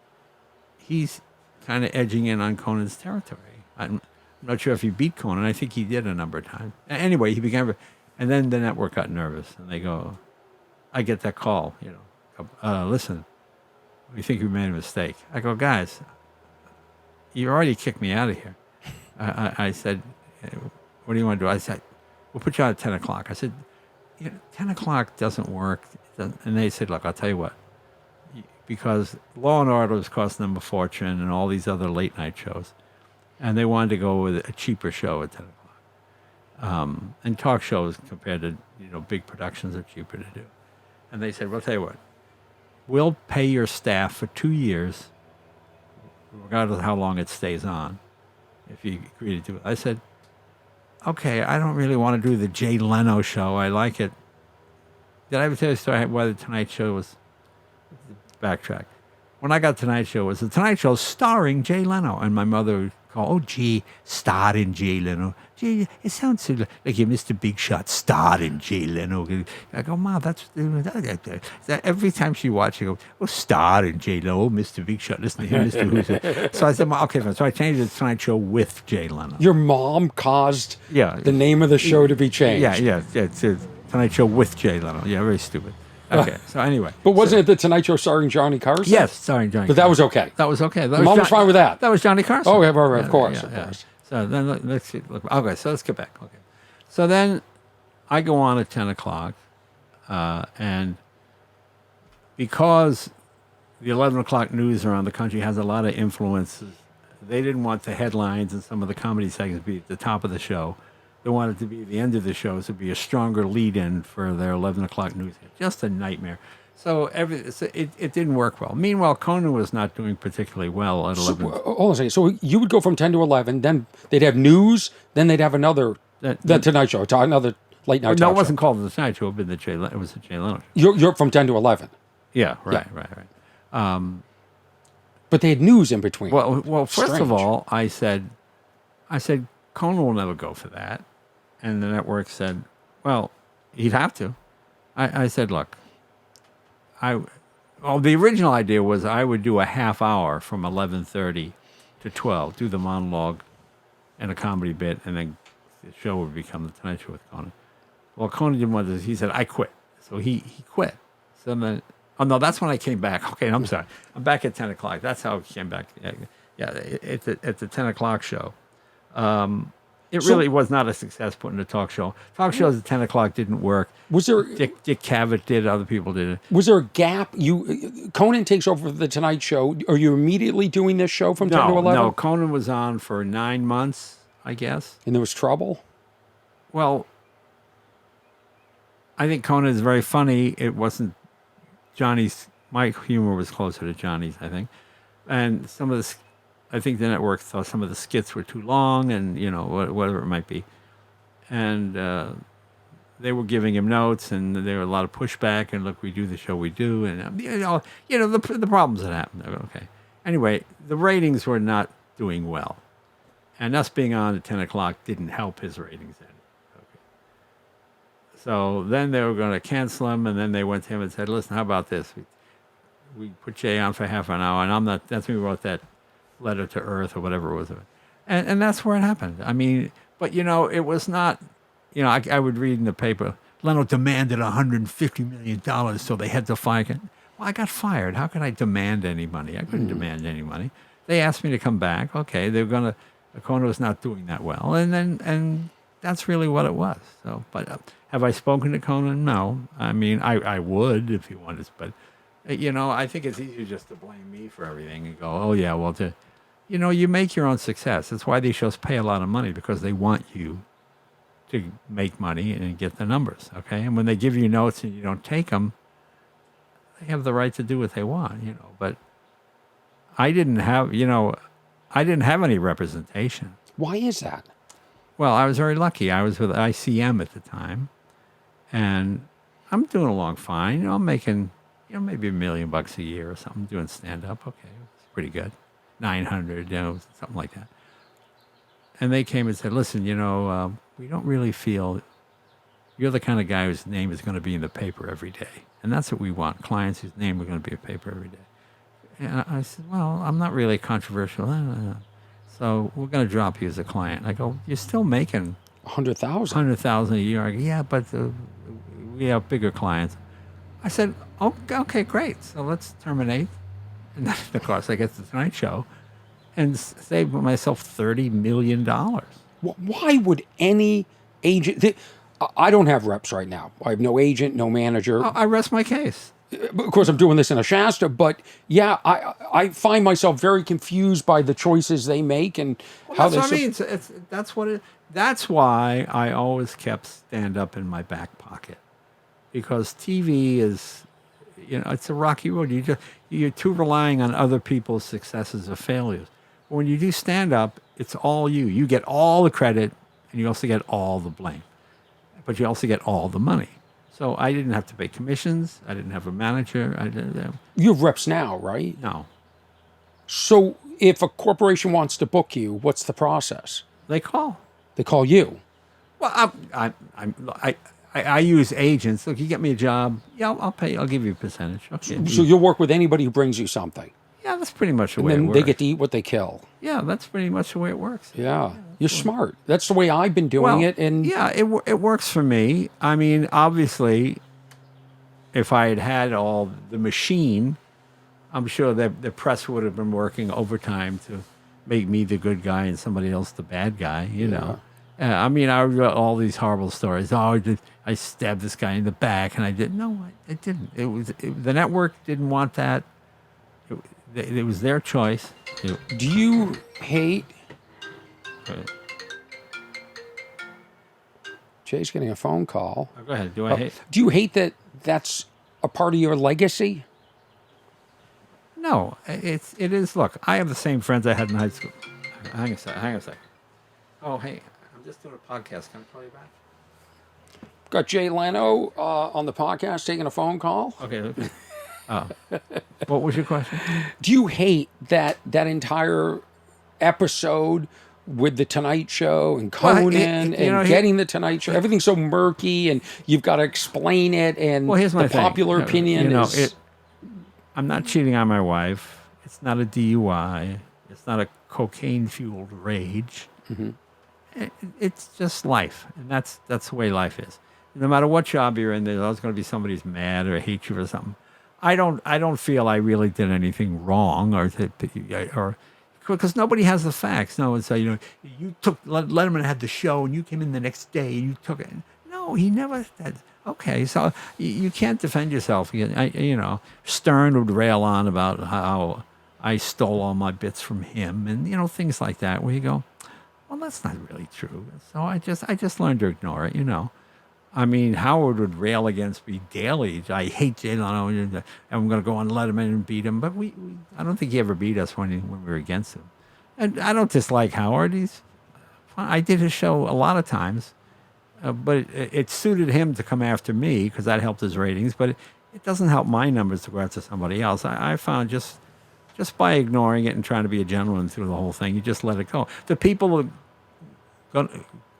he's kind of edging in on Conan's territory. I'm not sure if he beat Conan. I think he did a number of times. Anyway, he began, and then the network got nervous, and they go, I get that call, listen, we think we made a mistake. I go, guys, you already kicked me out of here. I said, what do you want to do? I said, we'll put you on at 10 o'clock. I said, 10 o'clock doesn't work. And they said, look, I'll tell you what, because Law and Order was costing them a fortune and all these other late night shows. And they wanted to go with a cheaper show at 10 o'clock. And talk shows compared to, big productions are cheaper to do. And they said, well, I'll tell you what, we'll pay your staff for 2 years, regardless of how long it stays on, if you agree to do it. I said, okay, I don't really want to do the Jay Leno show. I like it. Did I ever tell you a story why the Tonight Show was, backtrack. When I got Tonight Show, it was the Tonight Show starring Jay Leno. And my mother would call, oh, gee, starred in Jay Leno. Gee, it sounds so like you're Mr. Big Shot, starred in Jay Leno. I go, Mom, that's every time she watched, she goes, oh, starred in Jay Leno, Mr. Big Shot, listen to him, Mr. Who's. So I said, okay, fine. So I changed it to Tonight Show with Jay Leno. Your mom caused the name of the show to be changed. Yeah, it's Tonight Show with Jay Leno. Yeah, very stupid. Okay, so anyway. But wasn't it the Tonight Show starring Johnny Carson? Yes, starring Johnny But that was okay. That was okay. Mom was fine with that. That was Johnny Carson. Oh, yeah, of course. So then let's see. Okay, so let's get back. Okay. So then I go on at 10 o'clock, and because the 11 o'clock news around the country has a lot of influences, they didn't want the headlines and some of the comedy segments to be at the top of the show. They wanted to be at the end of the show, so to be a stronger lead-in for their 11 o'clock news. Just a nightmare. So it didn't work well. Meanwhile, Conan was not doing particularly well at 11. Hold on a second. So you would go from 10 to 11, then they'd have news, then they'd have another the Tonight Show, another late night talk show. No, it wasn't called the Tonight Show. It was the Jay Leno show. You're from 10 to 11. Yeah, right. But they had news in between. Well, first of all, I said, Conan will never go for that. And the network said, well, he'd have to. I said, look, the original idea was I would do a half hour from 11:30 to 12, do the monologue and a comedy bit, and then the show would become the Tonight Show with Conan. Well, Conan didn't want this. He said, I quit. So he quit. So then, oh, no, that's when I came back. Okay, I'm sorry. I'm back at 10 o'clock. That's how I came back. Yeah, at the 10 o'clock show. It really was not a success putting a talk show. Talk shows at 10 o'clock didn't work. Was there Dick Cavett did, other people did it. Was there a gap? Conan takes over the Tonight Show. Are you immediately doing this show from 10 to 11? No, Conan was on for 9 months, I guess. And there was trouble? Well, I think Conan is very funny. It wasn't Johnny's. My humor was closer to Johnny's, I think. And I think the network thought some of the skits were too long, and whatever it might be, and they were giving him notes, and there were a lot of pushback. And look, we do the show we do, and the problems that happened. Okay, anyway, the ratings were not doing well, and us being on at 10 o'clock didn't help his ratings any. Okay, so then they were going to cancel him, and then they went to him and said, "Listen, how about this? We put Jay on for half an hour, and I'm not." That's when we wrote that letter to Earth or whatever it was. And that's where it happened. I mean, but, it was not, I would read in the paper, Leno demanded $150 million, so they had to fire him. Well, I got fired. How could I demand any money? I couldn't demand any money. They asked me to come back. Okay, Conan was not doing that well. And that's really what it was. So, but have I spoken to Conan? No. I mean, I would if he wanted, but I think it's easier just to blame me for everything and go, oh, yeah, well, you make your own success. That's why these shows pay a lot of money, because they want you to make money and get the numbers, okay? And when they give you notes and you don't take them, they have the right to do what they want, But I didn't have any representation. Why is that? Well, I was very lucky. I was with ICM at the time, and I'm doing along fine. You know, I'm making, maybe $1 million a year or something doing stand up. Okay, it's pretty good. 900, something like that. And they came and said, listen, we don't really feel you're the kind of guy whose name is going to be in the paper every day. And that's what we want, clients whose name are going to be in the paper every day. And I said, well, I'm not really controversial. So we're going to drop you as a client. I go, you're still making 100,000. 100,000 a year. I go, yeah, but we have bigger clients. I said, oh, okay, great. So let's terminate. And then, of course, I get to the Tonight Show and save myself $30 million. Why would any agent? I don't have reps right now. I have no agent, no manager. I rest my case. Of course, I'm doing this in a Shasta, but yeah, I find myself very confused by the choices they make and how they. That's what I mean. That's what it. That's why I always kept stand up in my back pocket, because TV is, it's a rocky road. You're too relying on other people's successes or failures. When you do stand up, it's all you. You get all the credit, and you also get all the blame, but you also get all the money. So I didn't have to pay commissions. I didn't have a manager. You have reps now, right? No. So if a corporation wants to book you, what's the process? They call. They call you. Well, I use agents. Look, you get me a job. Yeah, I'll pay. I'll give you a percentage. Okay. So you'll work with anybody who brings you something. Yeah, that's pretty much the And way it then works. they get to eat what they kill. Yeah, that's pretty much the way it works. Yeah. You're smart. That's the way I've been doing it. And yeah, it works for me. I mean, obviously, if I had had all the machine, I'm sure that the press would have been working overtime to make me the good guy and somebody else the bad guy, I mean, I read all these horrible stories. Oh, I stabbed this guy in the back, and I didn't. No, I didn't. The network didn't want that. It was their choice. Do you hate... Jay's getting a phone call. Oh, go ahead. Do I hate? Do you hate that that's a part of your legacy? No, it is. Look, I have the same friends I had in high school. Hang a second. Oh, hey, I'm just doing a podcast. Can I call you back? Got Jay Leno on the podcast taking a phone call. Okay. What was your question? Do you hate that entire episode with the Tonight Show and Conan getting the Tonight Show? Everything's so murky, and you've got to explain it. And here's my popular opinion is... I'm not cheating on my wife. It's not a DUI. It's not a cocaine-fueled rage. Mm-hmm. It's just life, and that's the way life is. No matter what job you're in, there's always going to be somebody who's mad or hate you or something. I don't feel I really did anything wrong, or because nobody has the facts. No one say, you took Letterman had the show and you came in the next day and you took it. No, he never said. Okay, so you can't defend yourself. Stern would rail on about how I stole all my bits from him, and things like that. Where you go, well, that's not really true. So I just learned to ignore it. I mean, Howard would rail against me daily. I hate Jay Leno, and I'm going to go on Letterman and beat him. But I don't think he ever beat us when we were against him. And I don't dislike Howard. He's fine. I did his show a lot of times. But it suited him to come after me because that helped his ratings. But it doesn't help my numbers to go after somebody else. I found just by ignoring it and trying to be a gentleman through the whole thing, you just let it go. The people who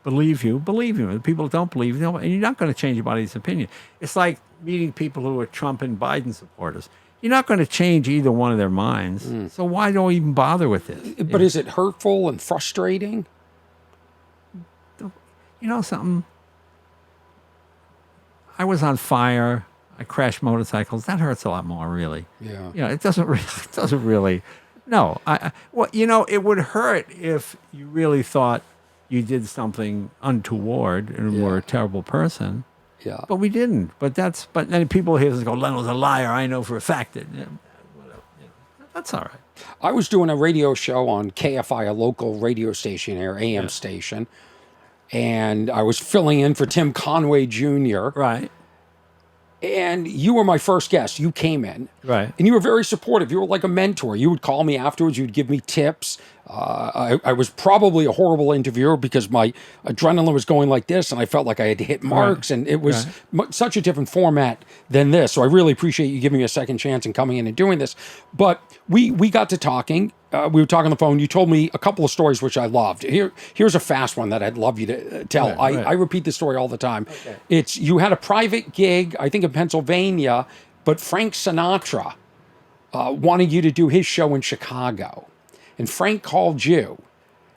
believe you. The people who don't believe you, and you're not going to change anybody's opinion. It's like meeting people who are Trump and Biden supporters. You're not going to change either one of their minds. So why don't we even bother with this? But is it hurtful and frustrating? Something? I was on fire. I crashed motorcycles. That hurts a lot more, really. Yeah. It doesn't really. No. It would hurt if you really thought you did something untoward and were a terrible person. Yeah. But we didn't. But then people here go, Leno's a liar. I know for a fact that. Whatever. That's all right. I was doing a radio show on KFI, a local radio station here, AM station. And I was filling in for Tim Conway Jr. Right. And you were my first guest. You came in. Right. And you were very supportive. You were like a mentor. You would call me afterwards. You'd give me tips. I was probably a horrible interviewer because my adrenaline was going like this, and I felt like I had to hit marks, and it was such a different format than this. So I really appreciate you giving me a second chance and coming in and doing this. But we got to talking. We were talking on the phone. You told me a couple of stories which I loved. Here's a fast one that I'd love you to tell. I repeat this story all the time. Okay. It's you had a private gig, I think in Pennsylvania, but Frank Sinatra wanted you to do his show in Chicago. And Frank called you.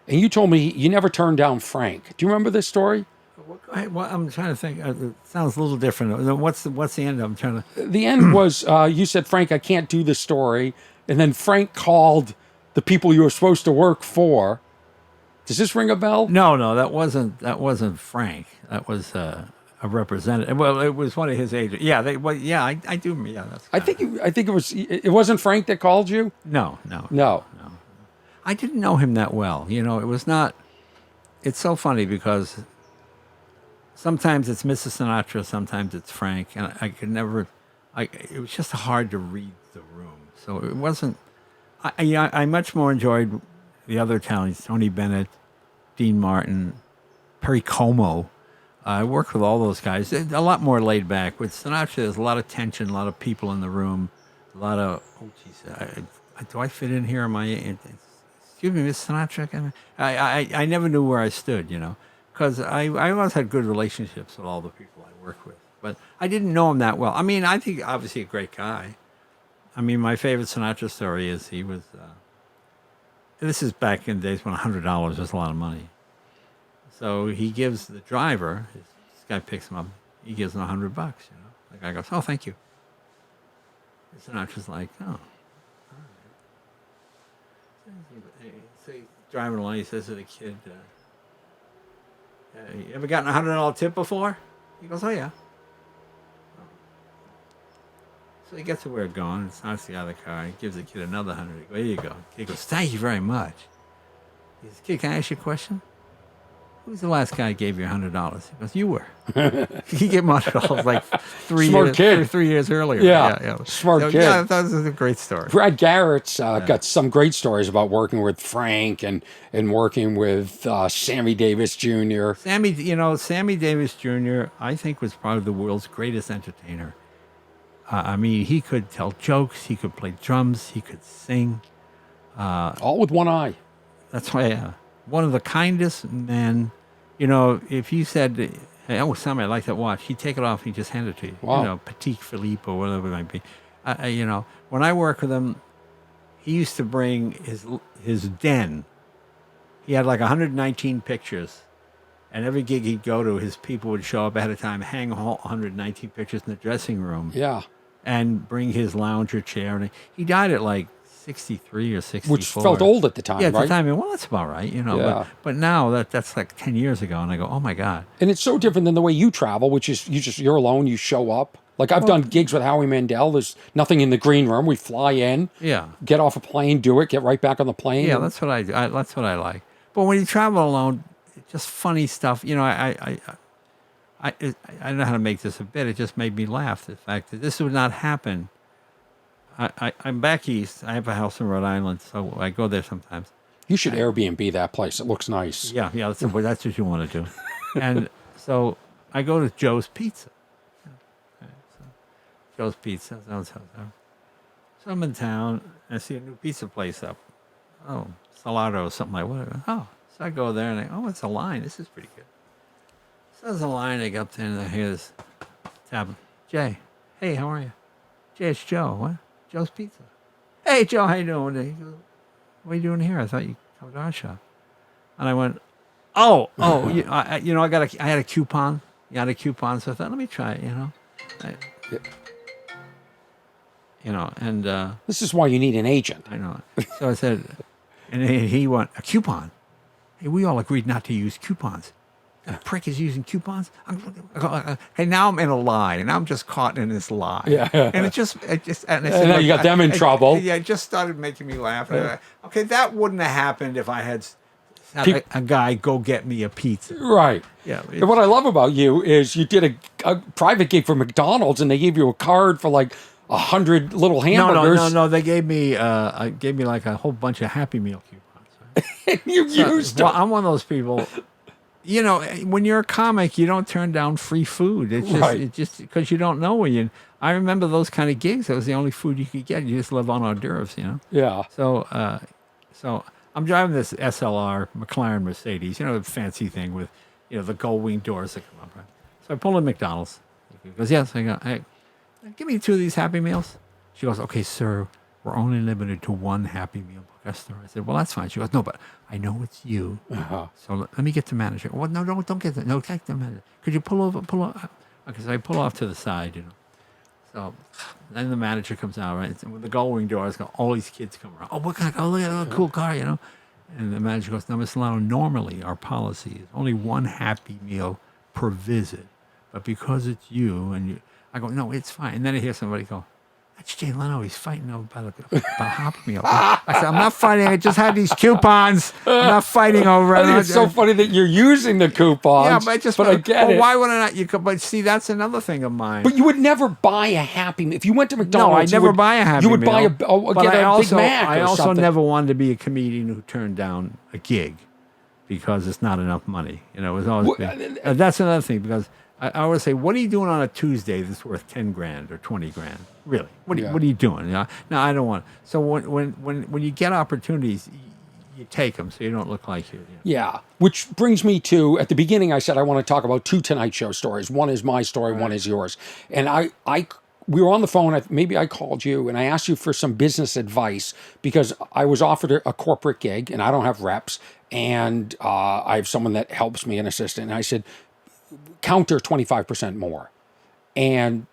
And you told me you never turned down Frank. Do you remember this story? Well, I'm trying to think. It sounds a little different. What's the end? I'm trying to... The end was you said, Frank, I can't do this story. And then Frank called the people you were supposed to work for. Does this ring a bell? No, that wasn't Frank. That was a representative. Well, it was one of his agents. Yeah, I do. Yeah, that's. I think it wasn't Frank that called you. No. I didn't know him that well. You know, it was not. It's so funny because sometimes it's Mrs. Sinatra, sometimes it's Frank, and I could never. It was just hard to read the room, so it wasn't. I much more enjoyed the other Italians, Tony Bennett, Dean Martin, Perry Como. I worked with all those guys. A lot more laid back. With Sinatra, there's a lot of tension, a lot of people in the room, a lot of, oh, geez, do I fit in here? Am I, excuse me, Miss Sinatra? I never knew where I stood, you know, because I always had good relationships with all the people I worked with. But I didn't know him that well. I mean, I think obviously a great guy. I mean, my favorite Sinatra story is he was, this is back in the days when $100 was a lot of money. So he gives the driver, this guy picks him up, he gives him $100, you know. The guy goes, oh, thank you. And Sinatra's like, oh, all right. So he's driving along, he says to the kid, you ever gotten a $100 tip before? He goes, oh, yeah. So he gets to where it's going, and starts the other car, he gives the kid another 100. He goes, here you go. He goes, thank you very much. He says, kid, can I ask you a question? Who's the last guy who gave you $100? He goes, you were. He gave him $100 like 3 years earlier. Yeah. Smart kid. Yeah, that was a great story. Brad Garrett's got some great stories about working with Frank and working with Sammy Davis Jr. Sammy Davis Jr., I think, was probably the world's greatest entertainer. I mean, he could tell jokes, he could play drums, he could sing. All with one eye. That's why one of the kindest men. You know, if you said, hey, oh, Sammy, I like that watch, he'd take it off and he'd just hand it to you. Wow. You know, Petit Philippe or whatever it might be. You know, when I worked with him, he used to bring his den. He had like 119 pictures. And every gig he'd go to, his people would show up ahead of time, hang all 119 pictures in the dressing room. Yeah. And bring his lounger chair. And he died at like 63 or 64. Which felt old at the time, yeah, at right? the time, well, that's about right, you know. Yeah. But now that's like 10 years ago, and I go, oh my God. And it's so different than the way you travel, which is you're alone, you show up. Like I've done gigs with Howie Mandel. There's nothing in the green room. We fly in, get off a plane, do it, get right back on the plane. Yeah, that's what I do. That's what I like. But when you travel alone, it's just funny stuff. You know, I don't know how to make this a bit. It just made me laugh. The fact that this would not happen. I'm back east. I have a house in Rhode Island, so I go there sometimes. You should Airbnb that place. It looks nice. Yeah, that's what you want to do. And so I go to Joe's Pizza. Okay, so Joe's Pizza. So I'm in town, and I see a new pizza place up. Oh, Salato or something like whatever. Oh, so I go there, and it's a line. This is pretty good. So there's a line. I go up there, and I hear this tap. Jay, hey, how are you? Jay, it's Joe. What? Joe's Pizza. Hey, Joe, how you doing? He goes, what are you doing here? I thought you come to our shop. And I went, I had a coupon. You had a coupon, so I thought, let me try it, you know. This is why you need an agent. I know. So I said, and he went, a coupon? Hey, we all agreed not to use coupons. The prick is using coupons. Okay, now I'm in a lie, and I'm just caught in this lie. Yeah. And And now you got them in trouble. Yeah, it just started making me laugh. Okay, that wouldn't have happened if I had had a guy go get me a pizza. Right. Yeah. And what I love about you is you did a private gig for McDonald's, and they gave you a card for like 100 little hamburgers. No. They gave me like a whole bunch of Happy Meal coupons. Right? You used Well, them. I'm one of those people. You know, when you're a comic, you don't turn down free food. It's just because you don't know when you. I remember those kind of gigs. That was the only food you could get. You just live on hors d'oeuvres, you know. Yeah. So I'm driving this SLR McLaren Mercedes, you know, the fancy thing with, you know, the gold wing doors that come up. Right? So I pull in McDonald's. He goes, yes. I go, hey, give me 2 of these Happy Meals. She goes, okay, sir, we're only limited to 1 Happy Meal per customer. I said, well, that's fine. She goes, no, but I know it's you. So let me get the manager. Well, no, don't get that. No, take the manager. Could you pull over? Okay, so I pull off to the side, you know. So then the manager comes out, right? And with the gold wing doors, all these kids come around. Oh, what kind of, oh, look at that cool car, you know? And the manager goes, no, Mr. Leno, normally our policy is only 1 Happy Meal per visit. But because it's you, I go, no, it's fine. And then I hear somebody go, that's Jay Leno. He's fighting about Happy Meal. I said, I'm not fighting. I just had these coupons. I'm not fighting over it. I think it's so funny that you're using the coupons. Yeah, but I get it. Why would I not? But see, that's another thing of mine. But you would never buy a Happy Meal. If you went to McDonald's, No, I never buy a Happy Meal. You would buy But get a I Big Mac I or also something. never wanted to be a comedian who turned down a gig because it's not enough money. You know, it was always that's another thing because I always say, what are you doing on a Tuesday that's worth 10 grand or 20 grand? Really? What are you doing? You know? No, I don't want. So when you get opportunities, you take them so you don't look like you. Yeah, which brings me to, at the beginning, I said I want to talk about 2 Tonight Show stories. One is my story, one is yours. And we were on the phone, maybe I called you, and I asked you for some business advice because I was offered a corporate gig, and I don't have reps, and I have someone that helps me, an assistant, and I said, counter 25% more. And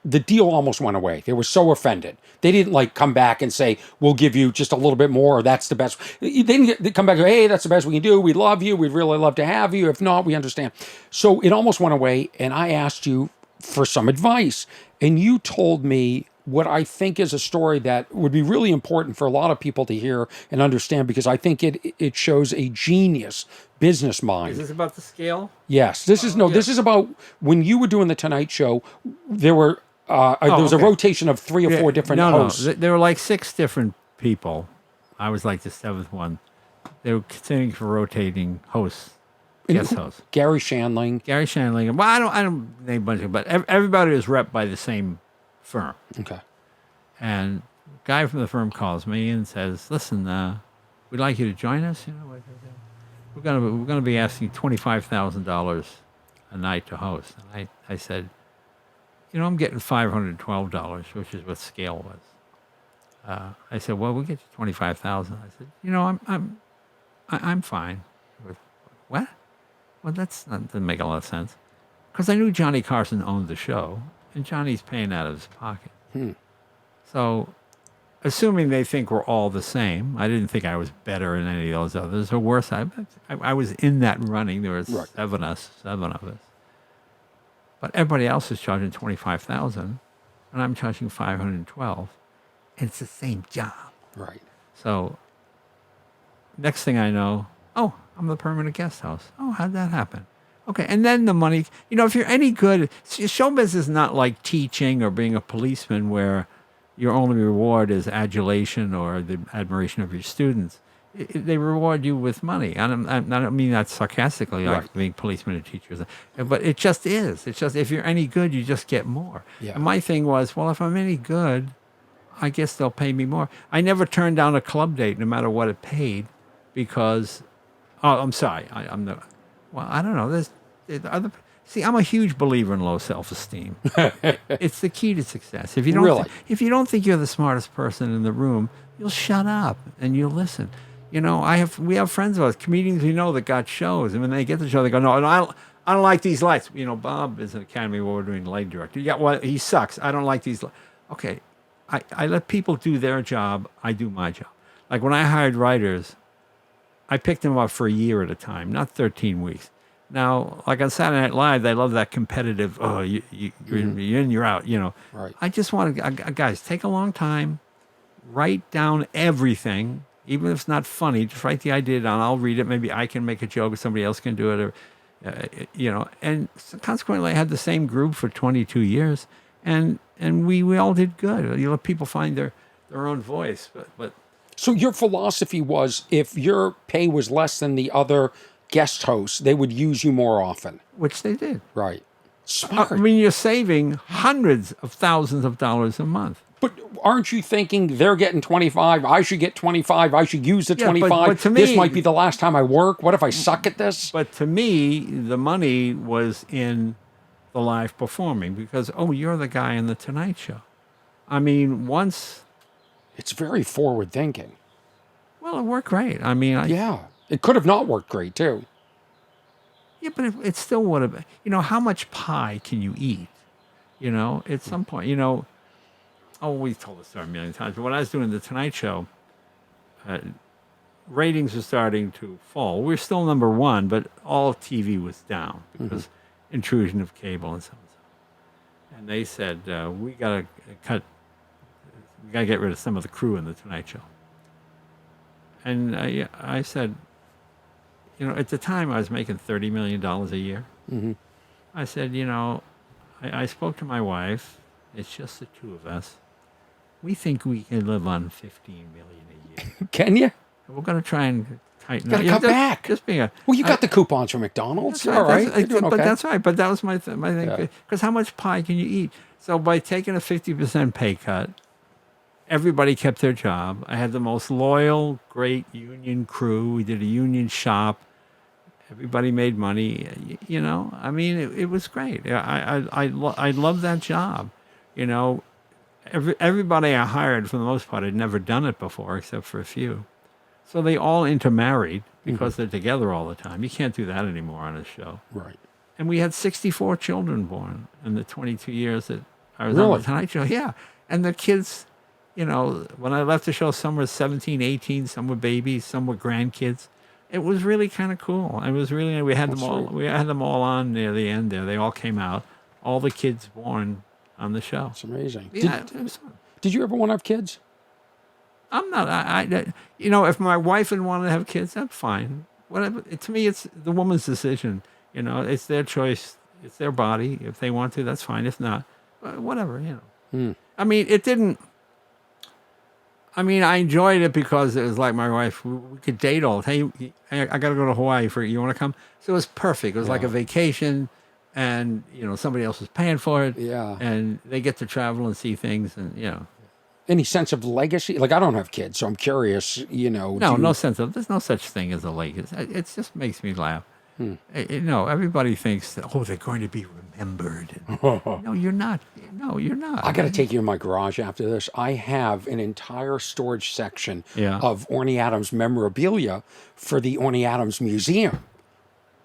the deal almost went away. They were so offended. They didn't come back and say, we'll give you just a little bit more, or that's the best. They didn't come back and go, hey, that's the best we can do. We love you. We'd really love to have you. If not, we understand. So it almost went away. And I asked you for some advice. And you told me what I think is a story that would be really important for a lot of people to hear and understand, because I think it shows a genius business mind. Is this about the scale? Yes. This is about when you were doing the Tonight Show, there was a rotation of 3 or 4 different hosts. No. There were like 6 different people. I was like the 7th one. They were continuing for rotating hosts, guest hosts. Gary Shandling. Well, I don't name a bunch of, but everybody was repped by the same firm. Okay. And a guy from the firm calls me and says, listen, we'd like you to join us. You know, we're gonna be asking $25,000 a night to host. And I said, you know, I'm getting $512, which is what scale was. I said, well, we'll get you $25,000. I said, you know, I'm fine. What? Well, doesn't make a lot of sense. Because I knew Johnny Carson owned the show, and Johnny's paying out of his pocket. So, assuming they think we're all the same, I didn't think I was better than any of those others, or worse. I was in that running. There were 7 of us. But everybody else is charging $25,000, and I'm charging $512, and it's the same job. Right. So, next thing I know, oh, I'm the permanent guest host. Oh, how'd that happen? Okay, and then the money. You know, if you're any good, show business is not like teaching or being a policeman where your only reward is adulation or the admiration of your students. They reward you with money. I don't mean that sarcastically, like being policemen and teachers, but it just is. It's just, if you're any good, you just get more. Yeah. And my thing was, well, if I'm any good, I guess they'll pay me more. I never turned down a club date, no matter what it paid, because, I'm sorry, I don't know. See, I'm a huge believer in low self-esteem. It's the key to success. If you don't think you're the smartest person in the room, you'll shut up and you'll listen. You know, we have friends of ours, comedians we know that got shows, and when they get the show, they go, no, I don't like these lights. You know, Bob is an Academy Award-winning light director. Yeah, well, he sucks. I don't like these. Okay, I let people do their job. I do my job. Like when I hired writers, I picked them up for a year at a time, not 13 weeks. Now, like on Saturday Night Live, they love that competitive, you're in, you're out, you know. Right. I just want to, guys, take a long time, write down everything, Even if it's not funny, just write the idea down. I'll read it. Maybe I can make a joke, or somebody else can do it, or And so consequently, I had the same group for 22 years, and we all did good. You let people find their own voice, but. So your philosophy was, if your pay was less than the other guest hosts, they would use you more often. Which they did. Right. Smart. I mean, you're saving hundreds of thousands of dollars a month. But aren't you thinking they're getting 25, I should get 25, I should use the 25, but to me, this might be the last time I work, what if I suck at this? But to me, the money was in the live performing because, you're the guy in the Tonight Show. I mean, once... It's very forward thinking. Well, it worked great. I mean... Yeah. It could have not worked great, too. Yeah, but it still would have... how much pie can you eat? At some point, we've told the story a million times, but when I was doing the Tonight Show, ratings were starting to fall. We were still number one, but all TV was down because intrusion of cable and so on. And they said, we got to get rid of some of the crew in the Tonight Show. And I said, at the time I was making $30 million a year. Mm-hmm. I said, I spoke to my wife. It's just the two of us. We think we can live on $15 million a year. Can you? We're going to try and tighten up. Got to cut back. Just being well, you got the coupons from McDonald's. All right. But that's right. But that was my thing. Because how much pie can you eat? So by taking a 50% pay cut, everybody kept their job. I had the most loyal, great union crew. We did a union shop. Everybody made money. I mean, it was great. I loved that job. Everybody I hired, for the most part, had never done it before, except for a few. So they all intermarried because they're together all the time. You can't do that anymore on a show. Right. And we had 64 children born in the 22 years that I was on the Tonight Show. Yeah. And the kids, when I left the show, some were 17, 18, some were babies, some were grandkids. It was really kind of cool. It was really, we had them all on near the end there. They all came out. All the kids born on the show. It's amazing. Yeah, Did you ever want to have kids? I'm not. If my wife would want to have kids, that's fine. Whatever. To me, it's the woman's decision. It's their choice. It's their body. If they want to, that's fine. If not, whatever. I mean, it didn't. I mean, I enjoyed it because it was like my wife. We could date all. Hey, I got to go to Hawaii you want to come? So it was perfect. It was like a vacation. And, somebody else is paying for it. Yeah. And they get to travel and see things and, Any sense of legacy? Like, I don't have kids, so I'm curious, No sense of, there's no such thing as a legacy. It just makes me laugh. Everybody thinks that, they're going to be remembered. No, you're not. No, you're not. I got to take you in my garage after this. I have an entire storage section of Orny Adams memorabilia for the Orny Adams Museum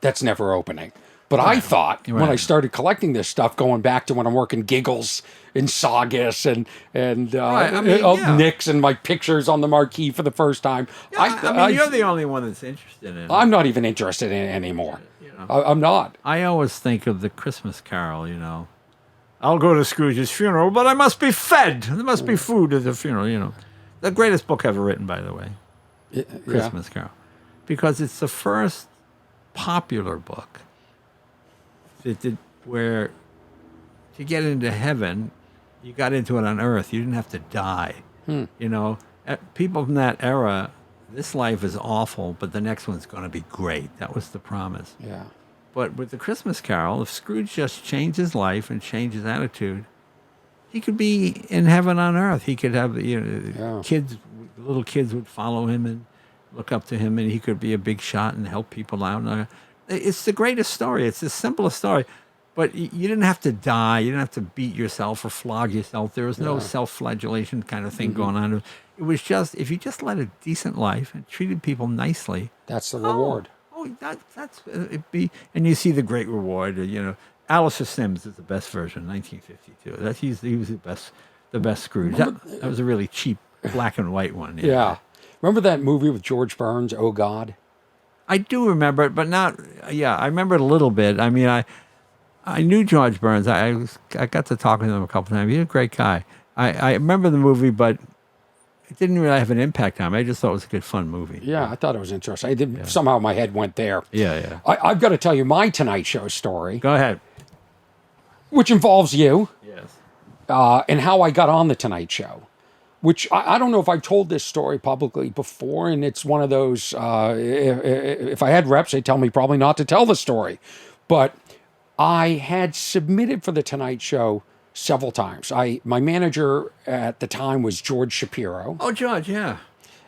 that's never opening. But I thought when I started collecting this stuff, going back to when I'm working Giggles in Saugus and Nick's and my pictures on the marquee for the first time. Yeah, you're the only one that's interested in it. I'm not even interested in it anymore. I'm not. I always think of the Christmas Carol, I'll go to Scrooge's funeral, but I must be fed. There must be food at the funeral, The greatest book ever written, by the way. Christmas Carol. Because it's the first popular book. Where to get into heaven, you got into it on earth. You didn't have to die. People from that era, this life is awful, but the next one's going to be great. That was the promise. Yeah. But with the Christmas Carol, if Scrooge just changed his life and changed his attitude, he could be in heaven on earth. He could have, kids, little kids would follow him and look up to him, and he could be a big shot and help people out. It's the greatest story. It's the simplest story. But you didn't have to die. You didn't have to beat yourself or flog yourself. There was no self-flagellation kind of thing going on. It was just, if you just led a decent life and treated people nicely. That's the reward. That's it'd be. And you see the great reward. Alistair Sims is the best version, 1952. He was the best Scrooge. That was a really cheap black and white one. Yeah. Remember that movie with George Burns, Oh God? I do remember it, but not. Yeah, I remember it a little bit. I mean, I knew George Burns. I got to talk with him a couple times. He's a great guy. I remember the movie, but it didn't really have an impact on me. I just thought it was a good, fun movie. Yeah, I thought it was interesting. I did, Somehow my head went there. Yeah. I've got to tell you my Tonight Show story, Go ahead. which involves you Yes. and how I got on the Tonight Show. Which I don't know if I've told this story publicly before, and it's one of those. If I had reps, they'd tell me probably not to tell the story, but I had submitted for the Tonight Show several times. My manager at the time was George Shapiro, Oh, George, yeah.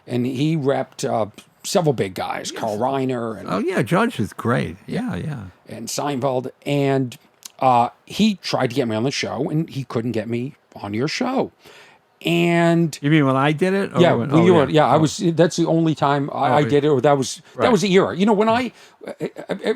and he repped several big guys, Carl Reiner and Oh, yeah, George is great. Yeah. and Seinfeld, and he tried to get me on the show, and he couldn't get me on your show. And You mean when I did it? Or yeah, when, well, you were, yeah. I was. That's the only time I did it. Or that was the era. You know, when I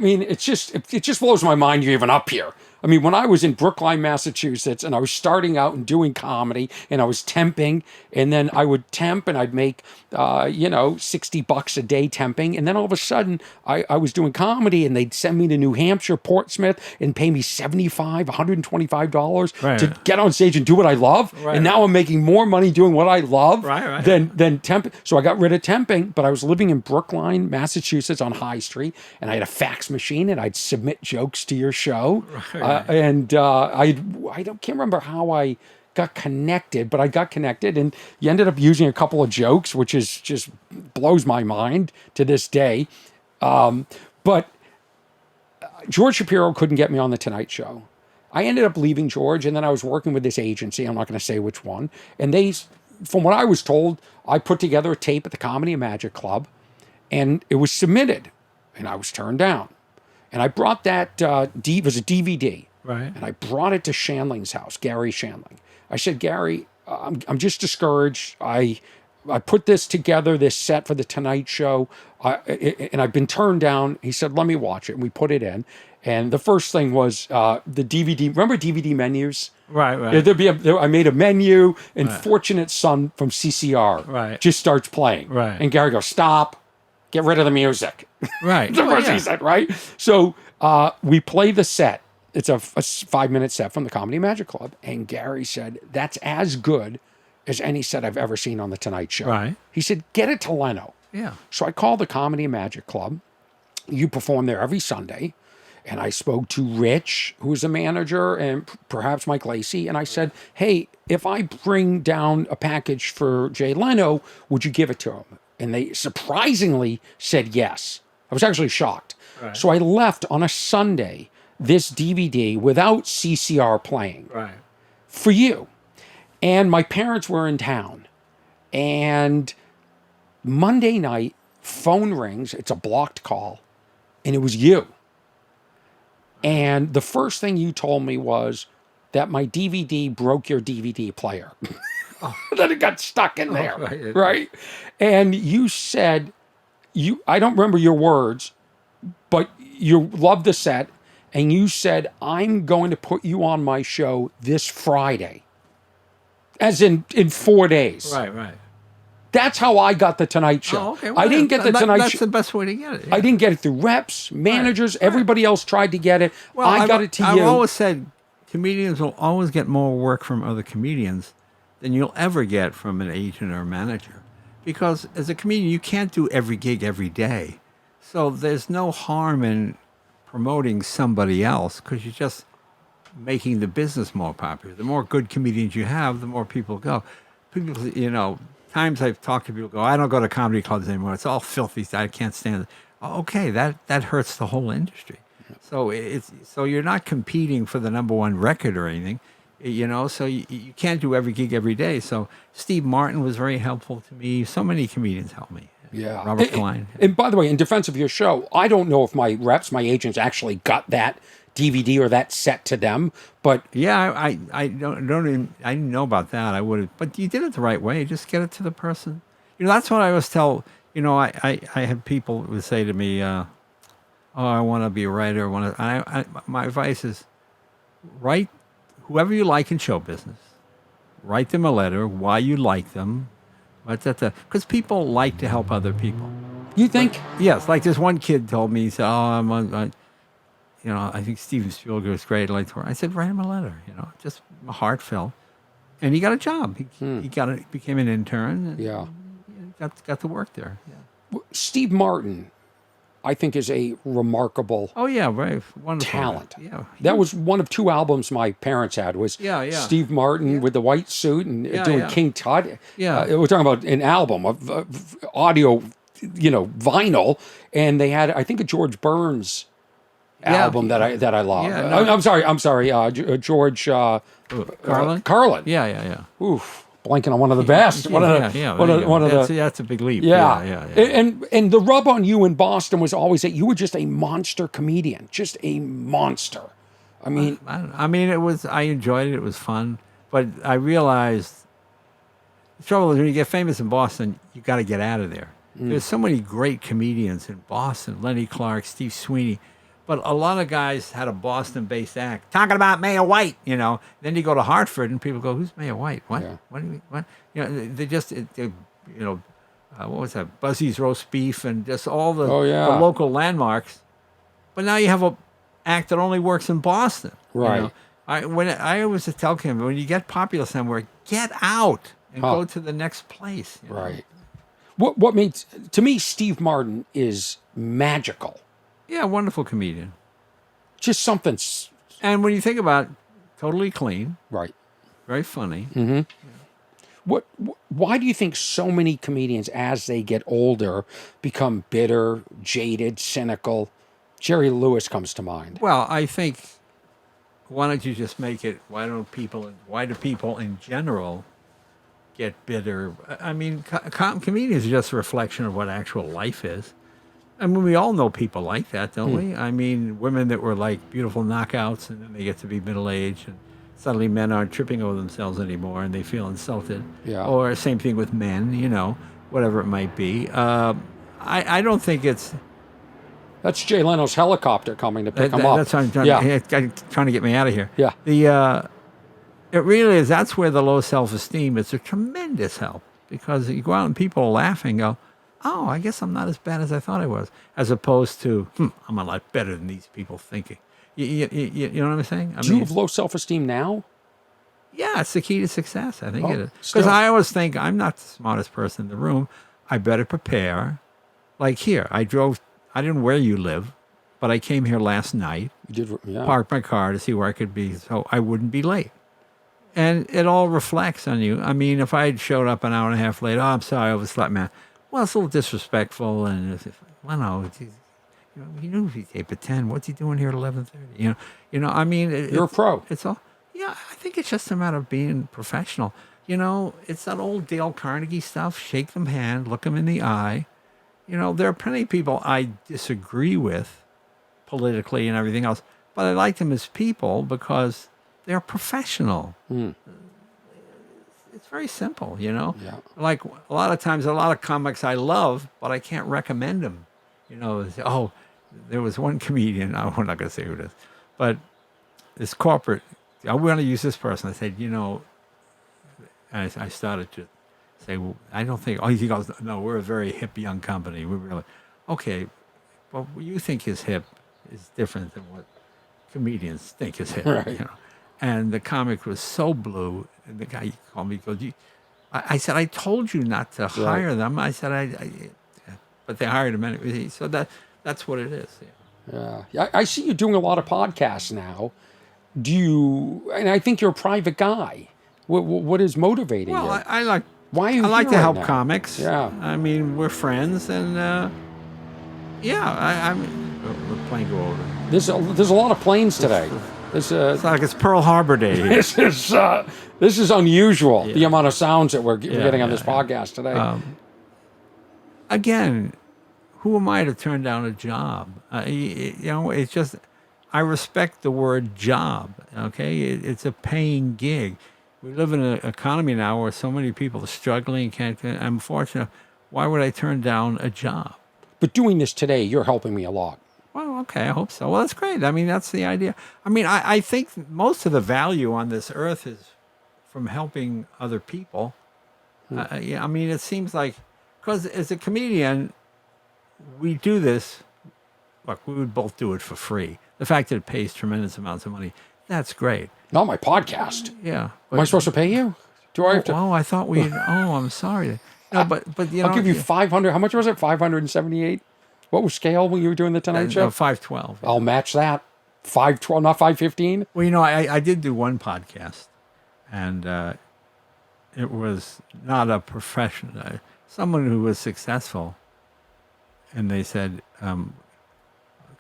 mean, it just blows my mind you're even up here. I mean, when I was in Brookline, Massachusetts, and I was starting out and doing comedy, and I was temping, and then I would temp, and I'd make, $60 a day temping, and then all of a sudden, I was doing comedy, and they'd send me to New Hampshire, Portsmouth, and pay me $125 to get on stage and do what I love, and now I'm making more money doing what I love than temping. So I got rid of temping, but I was living in Brookline, Massachusetts, on High Street, and I had a fax machine, and I'd submit jokes to your show. I can't remember how I got connected, but I got connected, and you ended up using a couple of jokes, which is just blows my mind to this day. But George Shapiro couldn't get me on the Tonight Show. I ended up leaving George, and then I was working with this agency. I'm not going to say which one. And they, from what I was told, I put together a tape at the Comedy and Magic Club, and it was submitted, and I was turned down. And I brought that, it was a DVD. Right. And I brought it to Shandling's house, Gary Shandling. I said, Gary, I'm just discouraged. I put this together, this set for the Tonight Show, and I've been turned down. He said, let me watch it. And we put it in. And the first thing was the DVD. Remember DVD menus? Right. I made a menu, and Fortunate Son from CCR just starts playing. Right. And Gary goes, stop. Get rid of the music. Right. The first thing he said, right? So we play the set. It's a 5-minute set from the Comedy Magic Club. And Gary said, that's as good as any set I've ever seen on The Tonight Show. Right. He said, get it to Leno. Yeah. So I called the Comedy Magic Club. You perform there every Sunday. And I spoke to Rich, who was a manager, and perhaps Mike Lacey. And I said, hey, if I bring down a package for Jay Leno, would you give it to him? And they surprisingly said yes. I was actually shocked. Right. So I left on a Sunday this DVD without CCR playing for you. And my parents were in town. And Monday night, phone rings. It's a blocked call. And it was you. And the first thing you told me was that my DVD broke your DVD player. That it got stuck in there, right? And you said, I don't remember your words, but you loved the set, and you said, I'm going to put you on my show this Friday, as in 4 days. Right. That's how I got the Tonight Show. Oh, okay. Well, I didn't get the Tonight Show. That's the best way to get it. Yeah. I didn't get it through reps, managers. Everybody else tried to get it. Well, I got it to you. I've always said comedians will always get more work from other comedians than you'll ever get from an agent or a manager. Because as a comedian, you can't do every gig every day. So there's no harm in promoting somebody else because you're just making the business more popular. The more good comedians you have, the more people go. People, times I've talked to people go, I don't go to comedy clubs anymore. It's all filthy. I can't stand it. Okay, that hurts the whole industry. So so you're not competing for the number one record or anything, so you can't do every gig every day. So Steve Martin was very helpful to me. So many comedians helped me. Yeah. Robert Klein. And by the way, in defense of your show, I don't know if my reps, my agents actually got that DVD or that set to them, but yeah, I didn't know about that. I would have, but you did it the right way. Just get it to the person. That's what I always tell. I have people who say to me, "Oh, I want to be a writer." My advice is, write whoever you like in show business. Write them a letter why you like them, because people like to help other people. You think? But, yes, like this one kid told me, he said, "Oh, I think Steven Spielberg is great." I said, write him a letter, just heartfelt. and he got a job. He became an intern. And Yeah. got to work there. Yeah. Steve Martin, I think, is a remarkable Oh yeah, very wonderful talent. Yeah, That was one of 2 albums my parents had, was Yeah. Steve Martin with the white suit and doing yeah. King Tut. Yeah. We're talking about an album of audio, vinyl, and they had, I think, a George Burns album that I love. Yeah, no. I'm sorry, George Carlin. Carlin. Yeah. Oof, blanking on one of the best. One of the That's a big leap. yeah. And the rub on you in Boston was always that you were just a monster comedian, just a monster. I mean, I mean, I enjoyed it. It was fun, but I realized the trouble is when you get famous in Boston, you got to get out of there. There's so many great comedians in Boston: Lenny Clark, Steve Sweeney. But a lot of guys had a Boston-based act talking about Mayor White, Then you go to Hartford and people go, "Who's Mayor White? What? Yeah. What do you? What?" They just, what was that? Buzzy's roast beef and just all the local landmarks. But now you have a act that only works in Boston. Right. I always tell him, when you get popular somewhere, get out and go to the next place. Right. What makes, to me, Steve Martin is magical. Yeah, wonderful comedian. Just something. And when you think about it, totally clean. Right. Very funny. Why do you think so many comedians, as they get older, become bitter, jaded, cynical? Jerry Lewis comes to mind. Well, I think, why don't you just make it, why do people in general get bitter? I mean, comedians are just a reflection of what actual life is. I mean, we all know people like that, don't we? I mean, women that were like beautiful knockouts, and then they get to be middle-aged, and suddenly men aren't tripping over themselves anymore, and they feel insulted. Yeah. Or same thing with men, whatever it might be. I don't think it's... That's Jay Leno's helicopter coming to pick him up. That's what I'm trying to get me out of here. Yeah. It really is. That's where the low self-esteem is a tremendous help, because you go out and people are laughing and go, "Oh, I guess I'm not as bad as I thought I was," as opposed to, "I'm a lot better than these people thinking." You know what I'm saying? Do you have low self-esteem now? Yeah, it's the key to success. I think it is. Still. Because I always think I'm not the smartest person in the room. I better prepare. Like here, I didn't know where you live, but I came here last night, You did, yeah. parked my car to see where I could be so I wouldn't be late. And it all reflects on you. I mean, if I had showed up an hour and a half late, "Oh, I'm sorry, I overslept, man." Well, it's a little disrespectful, and no, he knew he'd tape at 10. What's he doing here at 11:30? I mean, You're a pro. It's all. Yeah, I think it's just a matter of being professional. It's that old Dale Carnegie stuff. Shake them hand, look them in the eye. There are plenty of people I disagree with politically and everything else, but I like them as people because they're professional. It's very simple, Yeah. Like a lot of times, a lot of comics I love, but I can't recommend them. Oh, there was one comedian, I'm not going to say who it is, but this corporate, I want to use this person. I said, I started to say, well, I don't think, he goes, "No, we're a very hip young company. We're really," okay, well, what you think is hip is different than what comedians think is hip. Right. And the comic was so blue, and the guy called me, goes, I said, "I told you not to hire them." I said, but they hired him anyway. So that's what it is. Yeah. I see you doing a lot of podcasts now. And I think you're a private guy. What is motivating you? Well, I like. Why are you I like here to right help now? comics. Yeah. I mean, we're friends, and we're playing go over. There's a lot of planes today. It's like it's Pearl Harbor Day here. This is unusual. The amount of sounds that we're getting on this podcast today. Again, who am I to turn down a job? It's just, I respect the word job. Okay, it's a paying gig. We live in an economy now where so many people are struggling. I'm fortunate. Why would I turn down a job? But doing this today, you're helping me a lot. Well, okay, I hope so. Well, that's great. I mean, that's the idea. I mean, I think most of the value on this earth is from helping other people. I mean, it seems like, because as a comedian, we do this, look, we would both do it for free. The fact that it pays tremendous amounts of money, that's great. Not my podcast. Yeah. Am I supposed to pay you? Do I have to? Oh, I thought we. Oh, I'm sorry. No, but you know, I'll give you 500. How much was it? 578. What was scale when you were doing the Tonight Show? 512. I'll match that. 512, not 515. Well, you know, I did do one podcast, and it was not a professional, someone who was successful, and they said,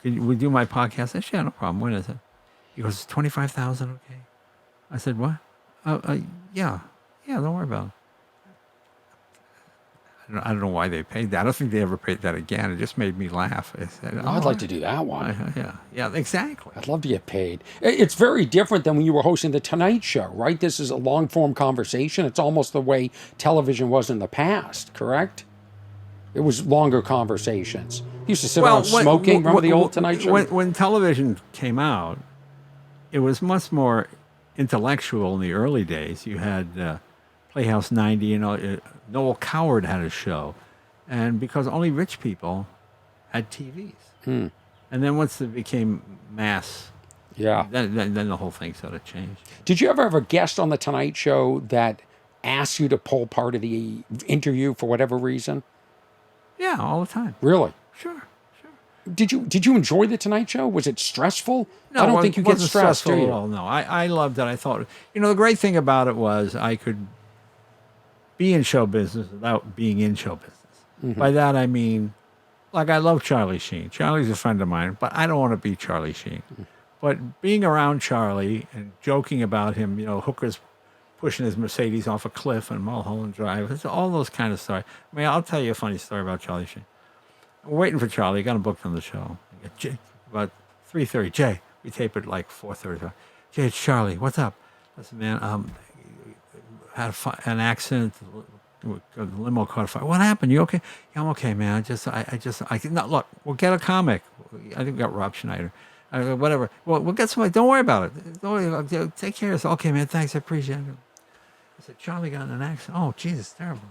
we do my podcast? I said, yeah, no problem. When is it? He goes, 25,000, okay? I said, what? Yeah, don't worry about it. I don't know why they paid that. I don't think they ever paid that again. It just made me laugh. I said, I'd like to do that one. Yeah, exactly. I'd love to get paid. It's very different than when you were hosting the Tonight Show, right? This is a long form conversation. It's almost the way television was in the past, correct? It was longer conversations. You used to sit around smoking. Remember the old Tonight Show? When television came out, it was much more intellectual in the early days. You had Playhouse 90, you know, Noel Coward had a show. And because only rich people had TVs. And then once it became mass, then the whole thing sort of changed. Did you ever have a guest on the Tonight Show that asked you to pull part of the interview for whatever reason? Yeah, all the time. Really? Sure. Did you enjoy the Tonight Show? Was it stressful? No, I don't think you get wasn't stressed, do stressful you? at all. No, I loved it. I thought, you know, the great thing about it was I could be in show business without being in show business. Mm-hmm. By that I mean, like, I love Charlie Sheen. Charlie's a friend of mine, but I don't want to be Charlie Sheen. Mm-hmm. But being around Charlie and joking about him, you know, hookers pushing his Mercedes off a cliff on Mulholland Drive, it's all those kind of stories. I mean, I'll tell you a funny story about Charlie Sheen. We're waiting for Charlie. Got him booked on the show. About 3:30. Jay, we tape it like 4:30. Jay, it's Charlie. What's up? Listen, man, had an accident. The limo caught fire. What happened? You okay? Yeah, I'm okay, man. No, look, we'll get a comic. I think we got Rob Schneider. Whatever. We'll get somebody. Don't worry about it. Don't worry. Take care of yourself. Okay, man. Thanks. I appreciate it. I said, Charlie got in an accident. Oh, Jesus, terrible.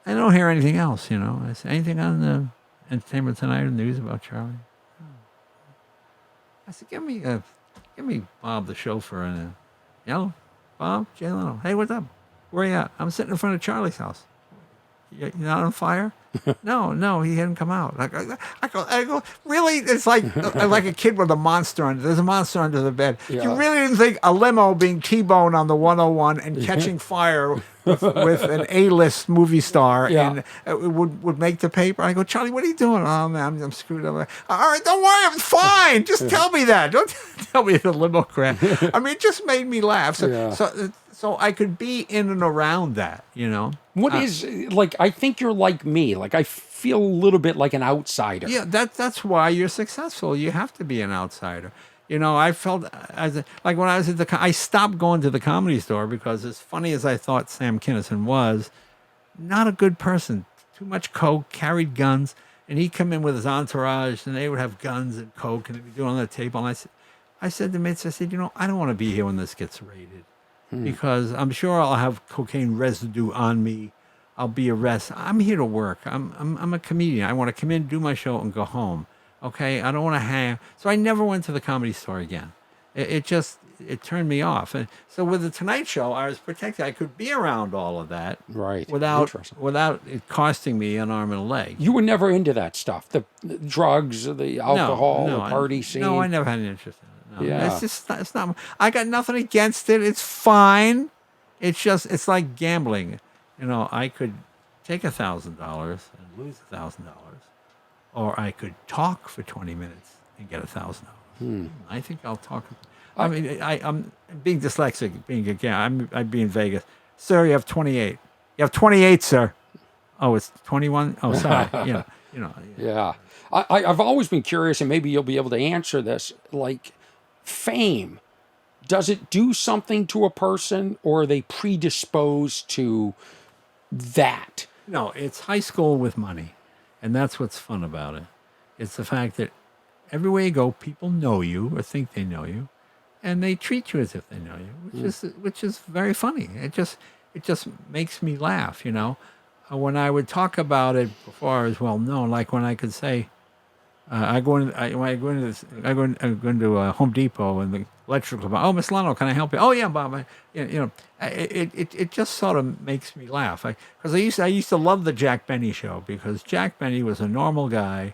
I don't hear anything else, you know. I said, anything on the Entertainment Tonight or news about Charlie? I said, give me Bob, the chauffeur, and yellow. Bob, Jay Leno. Hey, what's up? Where you at? I'm sitting in front of Charlie's house. You're not on fire? No, he hadn't come out. I go, really? It's like a kid with a monster under. There's a monster under the bed. Yeah. You really didn't think a limo being T-boned on the 101 and catching fire with an A-list movie star and would make the paper? I go, Charlie, what are you doing? Oh, man, I'm screwed up. All right, don't worry, I'm fine. Just tell me that. Don't tell me the limo crash. I mean, it just made me laugh. So I could be in and around that, you know. What is, like, I think you're like me. Like, I feel a little bit like an outsider. Yeah, that's why you're successful. You have to be an outsider. You know, I felt, like when I was at I stopped going to the Comedy Store because, as funny as I thought Sam Kinison was, not a good person. Too much coke, carried guns, and he'd come in with his entourage, and they would have guns and coke, and they'd be doing on the table. And I said to Mitch, I said, you know, I don't want to be here when this gets raided. Because I'm sure I'll have cocaine residue on me. I'll be arrested. I'm here to work. I'm a comedian. I want to come in, do my show, and go home. Okay? I don't want to hang. So I never went to the Comedy Store again. It turned me off. And so with the Tonight Show, I was protected. I could be around all of that, right? Without it costing me an arm and a leg. You were never into that stuff, the drugs, the alcohol, the party scene. No, I never had an interest in it. No. Yeah. It's not. I got nothing against it. It's fine. It's like gambling. You know, I could take $1,000 and lose $1,000, or I could talk for 20 minutes and get $1,000. I think I'll talk. I mean, I'm being dyslexic. I'd be in Vegas. Sir, you have 28. You have 28, sir. Oh, it's 21. Oh, sorry. You know. Yeah. I've always been curious, and maybe you'll be able to answer this. Like, fame, does it do something to a person, or are they predisposed to that? No, it's high school with money, and that's what's fun about it. It's the fact that everywhere you go, people know you or think they know you, and they treat you as if they know you, which is very funny. It just makes me laugh, you know. When I would talk about it before I was well known, like when I could say, I go into Home Depot and the electrical. Oh, Miss Leno, can I help you? Oh yeah, Bob. It just sort of makes me laugh. Because I used to love the Jack Benny show because Jack Benny was a normal guy.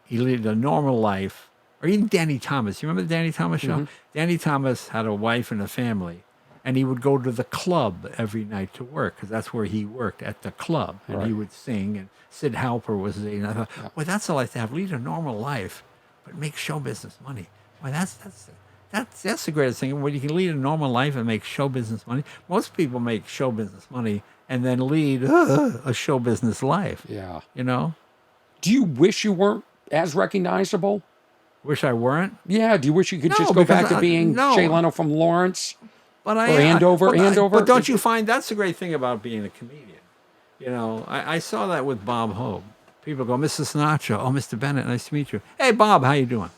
He lived a normal life. Or even Danny Thomas. You remember the Danny Thomas show? Mm-hmm. Danny Thomas had a wife and a family, and he would go to the club every night to work because that's where he worked, at the club. And he would sing, and Sid Halper was there. And I thought, well, that's all I have to have. Lead a normal life, but make show business money. Well, that's the greatest thing. When you can lead a normal life and make show business money. Most people make show business money and then lead a show business life. Yeah. You know? Do you wish you weren't as recognizable? Wish I weren't? Yeah. Do you wish you could No, just go back because to being no. Jay Leno from Lawrence? But Or Andover? But don't you find that's the great thing about being a comedian? You know, I saw that with Bob Hope. People go, Mr. Sinatra, oh, Mr. Bennett, nice to meet you. Hey, Bob, how you doing?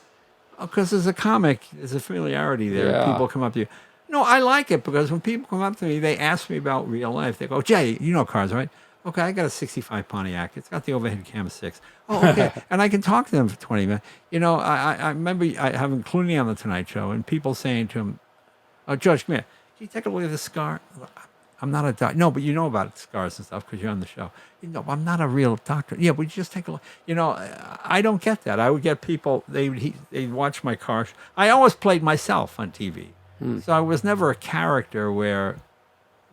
Because as a comic, there's a familiarity there. Yeah. People come up to you. No, I like it because when people come up to me, they ask me about real life. They go, Jay, you know cars, right? Okay, I got a 65 Pontiac. It's got the overhead cam 6. Oh, okay. And I can talk to them for 20 minutes. You know, I remember having Clooney on the Tonight Show and people saying to him, oh, George, come here. Can you take a look at this scar? I'm not a doctor. No, but you know about scars and stuff because you're on the show. You know, I'm not a real doctor. Yeah, but you just take a look. You know, I don't get that. I would get people, they'd watch my car. I always played myself on TV. So I was never a character where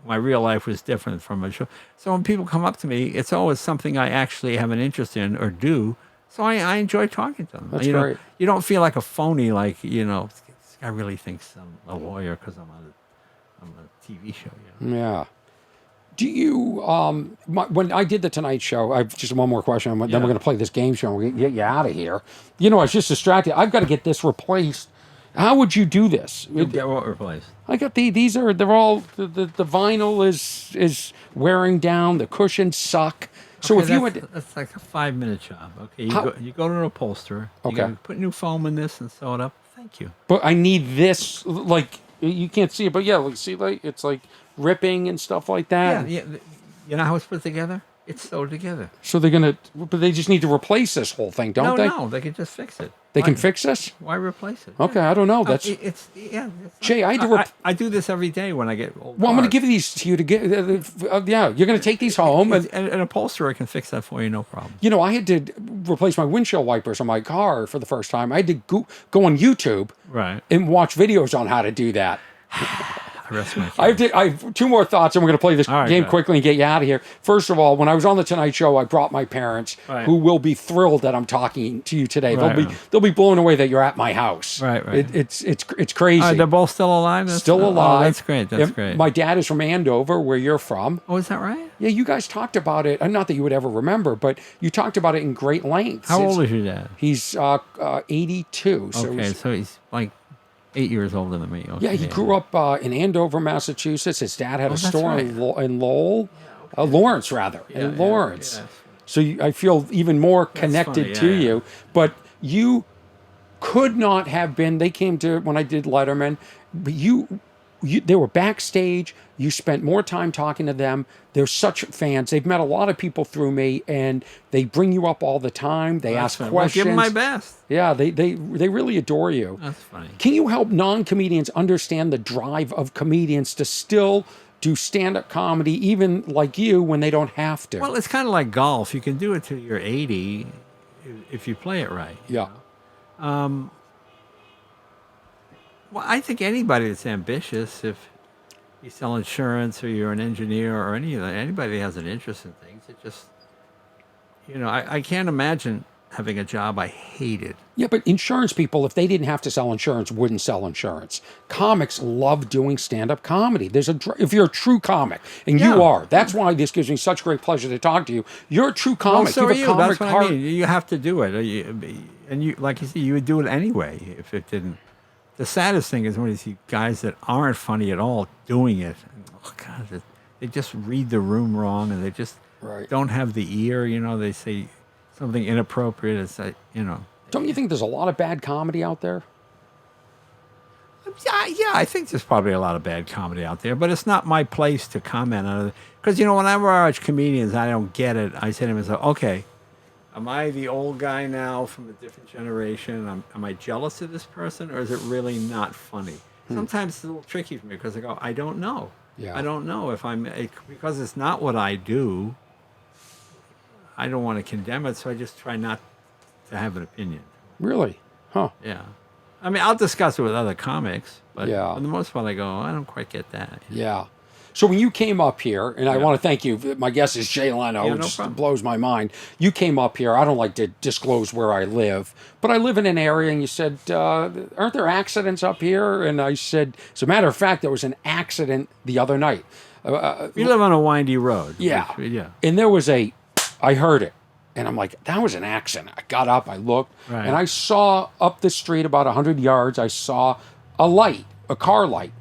my real life was different from a show. So when people come up to me, it's always something I actually have an interest in or do. So I enjoy talking to them. That's you know, great. you don't feel like a phony, like, you know, this guy really thinks I'm a lawyer because I'm on a TV show. You know? Yeah. Do you, when I did the Tonight Show, I've just one more question, and then we're going to play this game show and we're going to get you out of here. You know, I was just distracted. I've got to get this replaced. How would you do this? You get what replaced? I got they're all, the vinyl is wearing down, the cushions suck. So Okay, if you would, that's like a 5-minute job. Okay, How- you go to an upholsterer. You Okay. gotta put new foam in this and sew it up. Thank you. but I need this, like, you can't see it, but yeah, like, see, like, it's like ripping and stuff like that. Yeah. You know how it's put together? It's sewed together. So but they just need to replace this whole thing, don't they? No, they can just fix it. They Why- can fix this? Why replace it? Okay, I don't know. That's, It's Jay, I had to I do this every day when I get old. well, I'm going to cars. give these to you to get, yeah, you're going to take these home. And, An upholsterer can fix that for you, no problem. you know, I had to replace my windshield wipers on my car for the first time. I had to go on YouTube Right. and watch videos on how to do that. I rest my I case. have two more thoughts, and we're going to play this All right, game good. quickly and get you out of here. First of all, when I was on the Tonight Show, I brought my parents, Right. who will be thrilled that I'm talking to you today. Right. They'll be blown away that you're at my house. Right. It's crazy. They're both still alive? Still alive. Oh, that's great. That's Yeah, great. My dad is from Andover, where you're from. Oh, is that right? Yeah, you guys talked about it. Not that you would ever remember, but you talked about it in great lengths. How old is your dad? He's 82. So Okay, so he's like 8 years older than me. Okay. yeah, he grew up in Andover, Massachusetts. His dad had a that's store right. in Lowell, Lawrence rather, in Lawrence. So I feel even more connected funny, to yeah. you. But you could not have been. They came to when I did Letterman, but they were backstage. You spent more time talking to them. They're such fans. They've met a lot of people through me, and they bring you up all the time. They ask Well, questions. give them my best. Yeah, they really adore you. That's funny. Can you help non-comedians understand the drive of comedians to still do stand-up comedy, even like you, when they don't have to? Well, it's kind of like golf. You can do it till you're 80 if you play it right. yeah. Well, I think anybody that's ambitious, if you sell insurance or you're an engineer or any of that, anybody that has an interest in things, it just, you know, I can't imagine having a job I hated. Yeah, but insurance people, if they didn't have to sell insurance, wouldn't sell insurance. Comics love doing stand-up comedy. If you're a true comic, and you Yeah. are, that's why this gives me such great pleasure to talk to you. You're a true comic. Well, so you are have a you. comic That's what heart. I mean. You have to do it. And you, like you said, you would do it anyway if it didn't. The saddest thing is when you see guys that aren't funny at all doing it. And, oh, God, they just read the room wrong and they just Right. don't have the ear. You know, they say something inappropriate. It's like, you know. Don't you think there's a lot of bad comedy out there? Yeah, I think there's probably a lot of bad comedy out there, but it's not my place to comment on it. Because, you know, whenever I watch comedians, I don't get it. I say to myself, okay, Am I the old guy now from a different generation? Am I jealous of this person, or is it really not funny? Sometimes it's a little tricky for me because I go, I don't know. Yeah. I don't know if because it's not what I do. I don't want to condemn it, so I just try not to have an opinion. Really? Huh. Yeah. I mean, I'll discuss it with other comics, but Yeah. for the most part, I go, I don't quite get that. Yeah. So when you came up here, and I want to thank you, my guest is Jay Leno, Yeah, no which problem. blows my mind. You came up here. I don't like to disclose where I live, but I live in an area, and you said, aren't there accidents up here? And I said, as a matter of fact, there was an accident the other night. We live on a windy road. Yeah. Yeah. And there was I heard it. And I'm like, that was an accident. I got up, I looked, Right. and I saw up the street about 100 yards, I saw a light, a car light.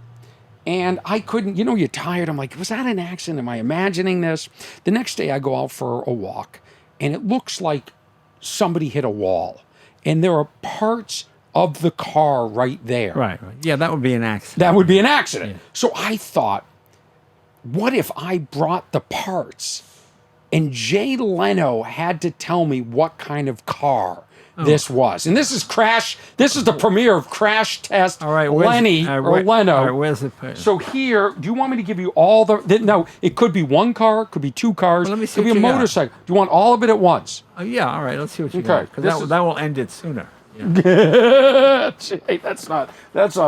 And I couldn't, you're tired. I'm like, was that an accident? Am I imagining this? The next day I go out for a walk, and it looks like somebody hit a wall. And there are parts of the car right there. Right. Yeah, that would be an accident. That would be an accident. Yeah. So I thought, what if I brought the parts and Jay Leno had to tell me what kind of car this was? And this is the premiere of Crash Test All right, Lenny or Leno. All right, where's the So here, do you want me to give you all no, it could be one car, could be two cars, Well, let me see could be a what you got. motorcycle. Do you want all of it at once? Yeah, all right, let's see what you Okay, got. Because this is- that will end it sooner. Yeah. Jay, that's not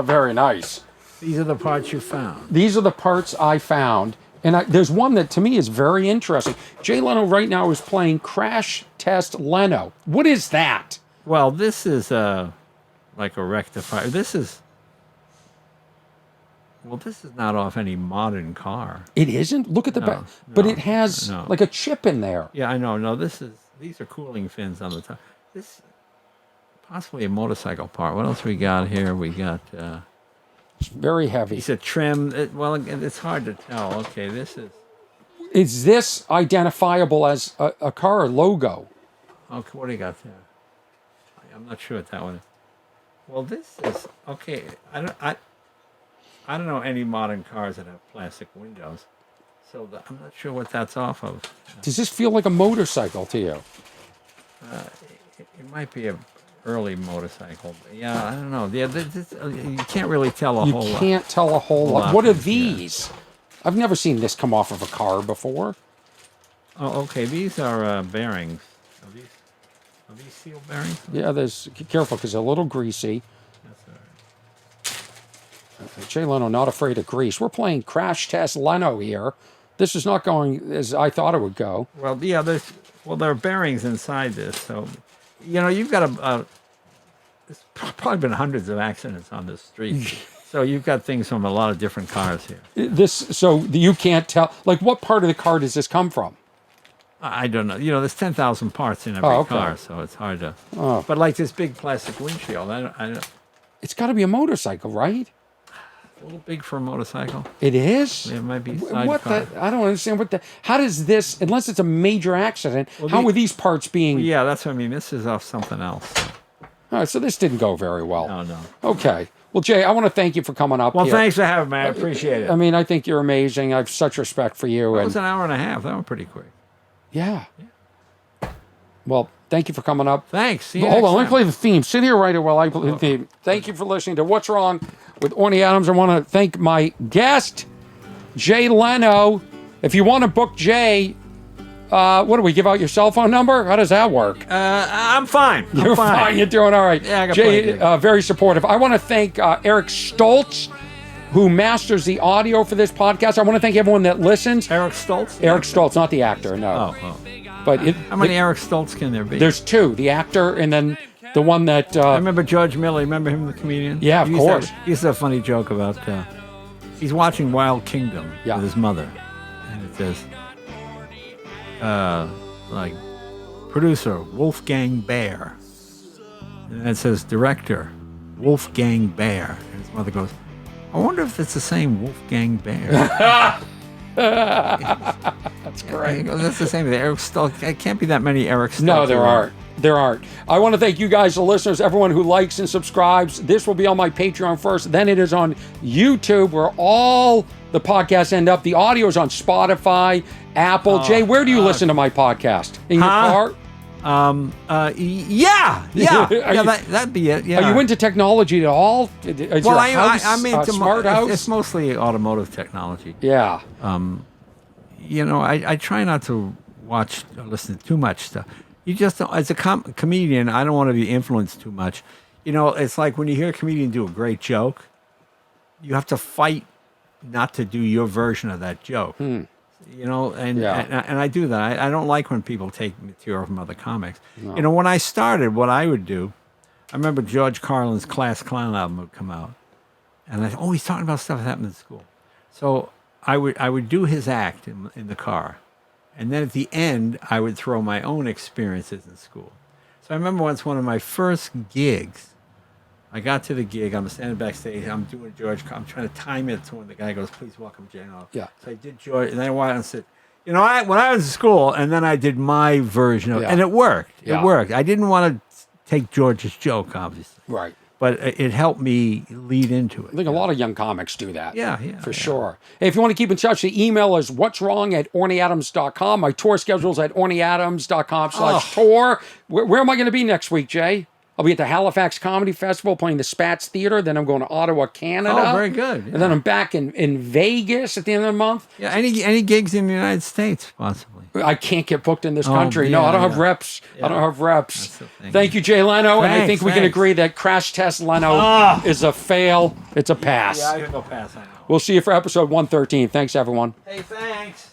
very nice. These are the parts you found. These are the parts I found. And there's one that to me is very interesting. Jay Leno right now is playing Crash Test Leno. What is that? Well, this is like a rectifier. This is not off any modern car. It isn't? Look at the back. But no, it has no. like a chip in there. Yeah, I know. No, these are cooling fins on the top. This possibly a motorcycle part. What else we got here? We got It's very heavy. it's a trim. It's hard to tell. Okay, this is. Is this identifiable as a car logo? Okay, what do you got there? I'm not sure what that one is. Well, this is okay. I don't know any modern cars that have plastic windows, so I'm not sure what that's off of. Does this feel like a motorcycle to you? It might be a early motorcycle. Yeah, I don't know. Yeah, you can't really tell a You whole lot. can't tell a whole lot. lot, What are yeah. these? I've never seen this come off of a car before. Oh, okay. These are bearings. Are these seal bearings? Yeah, careful because they're a little greasy. That's all right. Jay Leno, not afraid of grease. We're playing Crash Test Leno here. This is not going as I thought it would go. Well, yeah. There are bearings inside this, so you've got there's probably been hundreds of accidents on this street. So you've got things from a lot of different cars here. So you can't tell, like, what part of the car does this come from? I don't know. There's 10,000 parts in every Oh, okay. car, so it's hard to. Oh. But like this big plastic windshield, I don't, It's got to be a motorcycle, right? a little big for a motorcycle. It is? It might be What sidecar. I don't understand how does this, unless it's a major accident, how are these parts being? Yeah, that's what I mean. This is off something else. All right, so this didn't go very well. No. Okay. Well, Jay, I want to thank you for coming up Well, here. thanks for having me. I appreciate it. I mean, I think you're amazing. I have such respect for you. It was an hour and a half. That went pretty quick. Yeah. Well, thank you for coming up. Thanks. See you Hold next on, let me time. play the theme. Sit here right while I play the theme. Thank you for listening to What's Wrong with Orny Adams. I want to thank my guest, Jay Leno. If you want to book Jay, what do we give out your cell phone number? How does that work? I'm fine. I'm You're fine. You're doing all right. Yeah, I got Jay, plenty. very supportive. I want to thank Eric Stoltz, who masters the audio for this podcast. I want to thank everyone that listens. Eric Stoltz? Eric Stoltz, not the actor, no. Oh. But How many Eric Stoltz can there be? there's two, the actor and then the one that... I remember George Miller. Remember him, the comedian? Yeah, of course. He used to have a funny joke about he's watching Wild Kingdom Yeah. with his mother. And it says, like, producer, Wolfgang Bear. And it says, director, Wolfgang Bear. And his mother goes, I wonder if it's the same Wolfgang Bear. That's great. That's the same. Eric Stoltz. It can't be that many Eric Stoltz. No, there around. aren't. I want to thank you guys, the listeners, everyone who likes and subscribes. This will be on my Patreon first. Then it is on YouTube, where all the podcasts end up. The audio is on Spotify, Apple. Jay, where do you listen to my podcast? In your car? Yeah. That'd be it. Yeah. Are you into technology at all? Is Well, your house I'm into smart house? It's mostly automotive technology. Yeah. I try not to watch or listen to too much stuff. You just don't, as a comedian, I don't want to be influenced too much. It's like when you hear a comedian do a great joke, you have to fight not to do your version of that joke. And I do that. I don't like when people take material from other comics. No. When I started, what I would do, I remember George Carlin's Class Clown album would come out, and he's talking about stuff that happened in school. So I would do his act in the car, and then at the end, I would throw my own experiences in school. So I remember once one of my first gigs, I got to the gig, I'm standing backstage, I'm doing George, I'm trying to time it to when the guy goes, please welcome Jay Leno. Yeah. So I did George, and then I went out and said, when I was in school, and then I did my version of it, and it worked. It worked. I didn't want to take George's joke, obviously. Right. But it helped me lead into it. I think a lot of young comics do that. Yeah. For sure. Hey, if you want to keep in touch, the email is what'swrong@ornyadams.com. My tour schedule's at ornyadams.com/tour. Where am I going to be next week, Jay? I'll be at the Halifax Comedy Festival playing the Spats Theater. Then I'm going to Ottawa, Canada. Oh, very good. Yeah. And then I'm back in Vegas at the end of the month. Yeah, any gigs in the United States, possibly. I can't get booked in this country. No, I don't have reps. Yeah. I don't have reps. Thank you, Jay Leno. And I think we can agree that Crash Test Leno is a fail. It's a pass. Yeah, I can go pass. I know. We'll see you for episode 113. Thanks, everyone. Hey, thanks.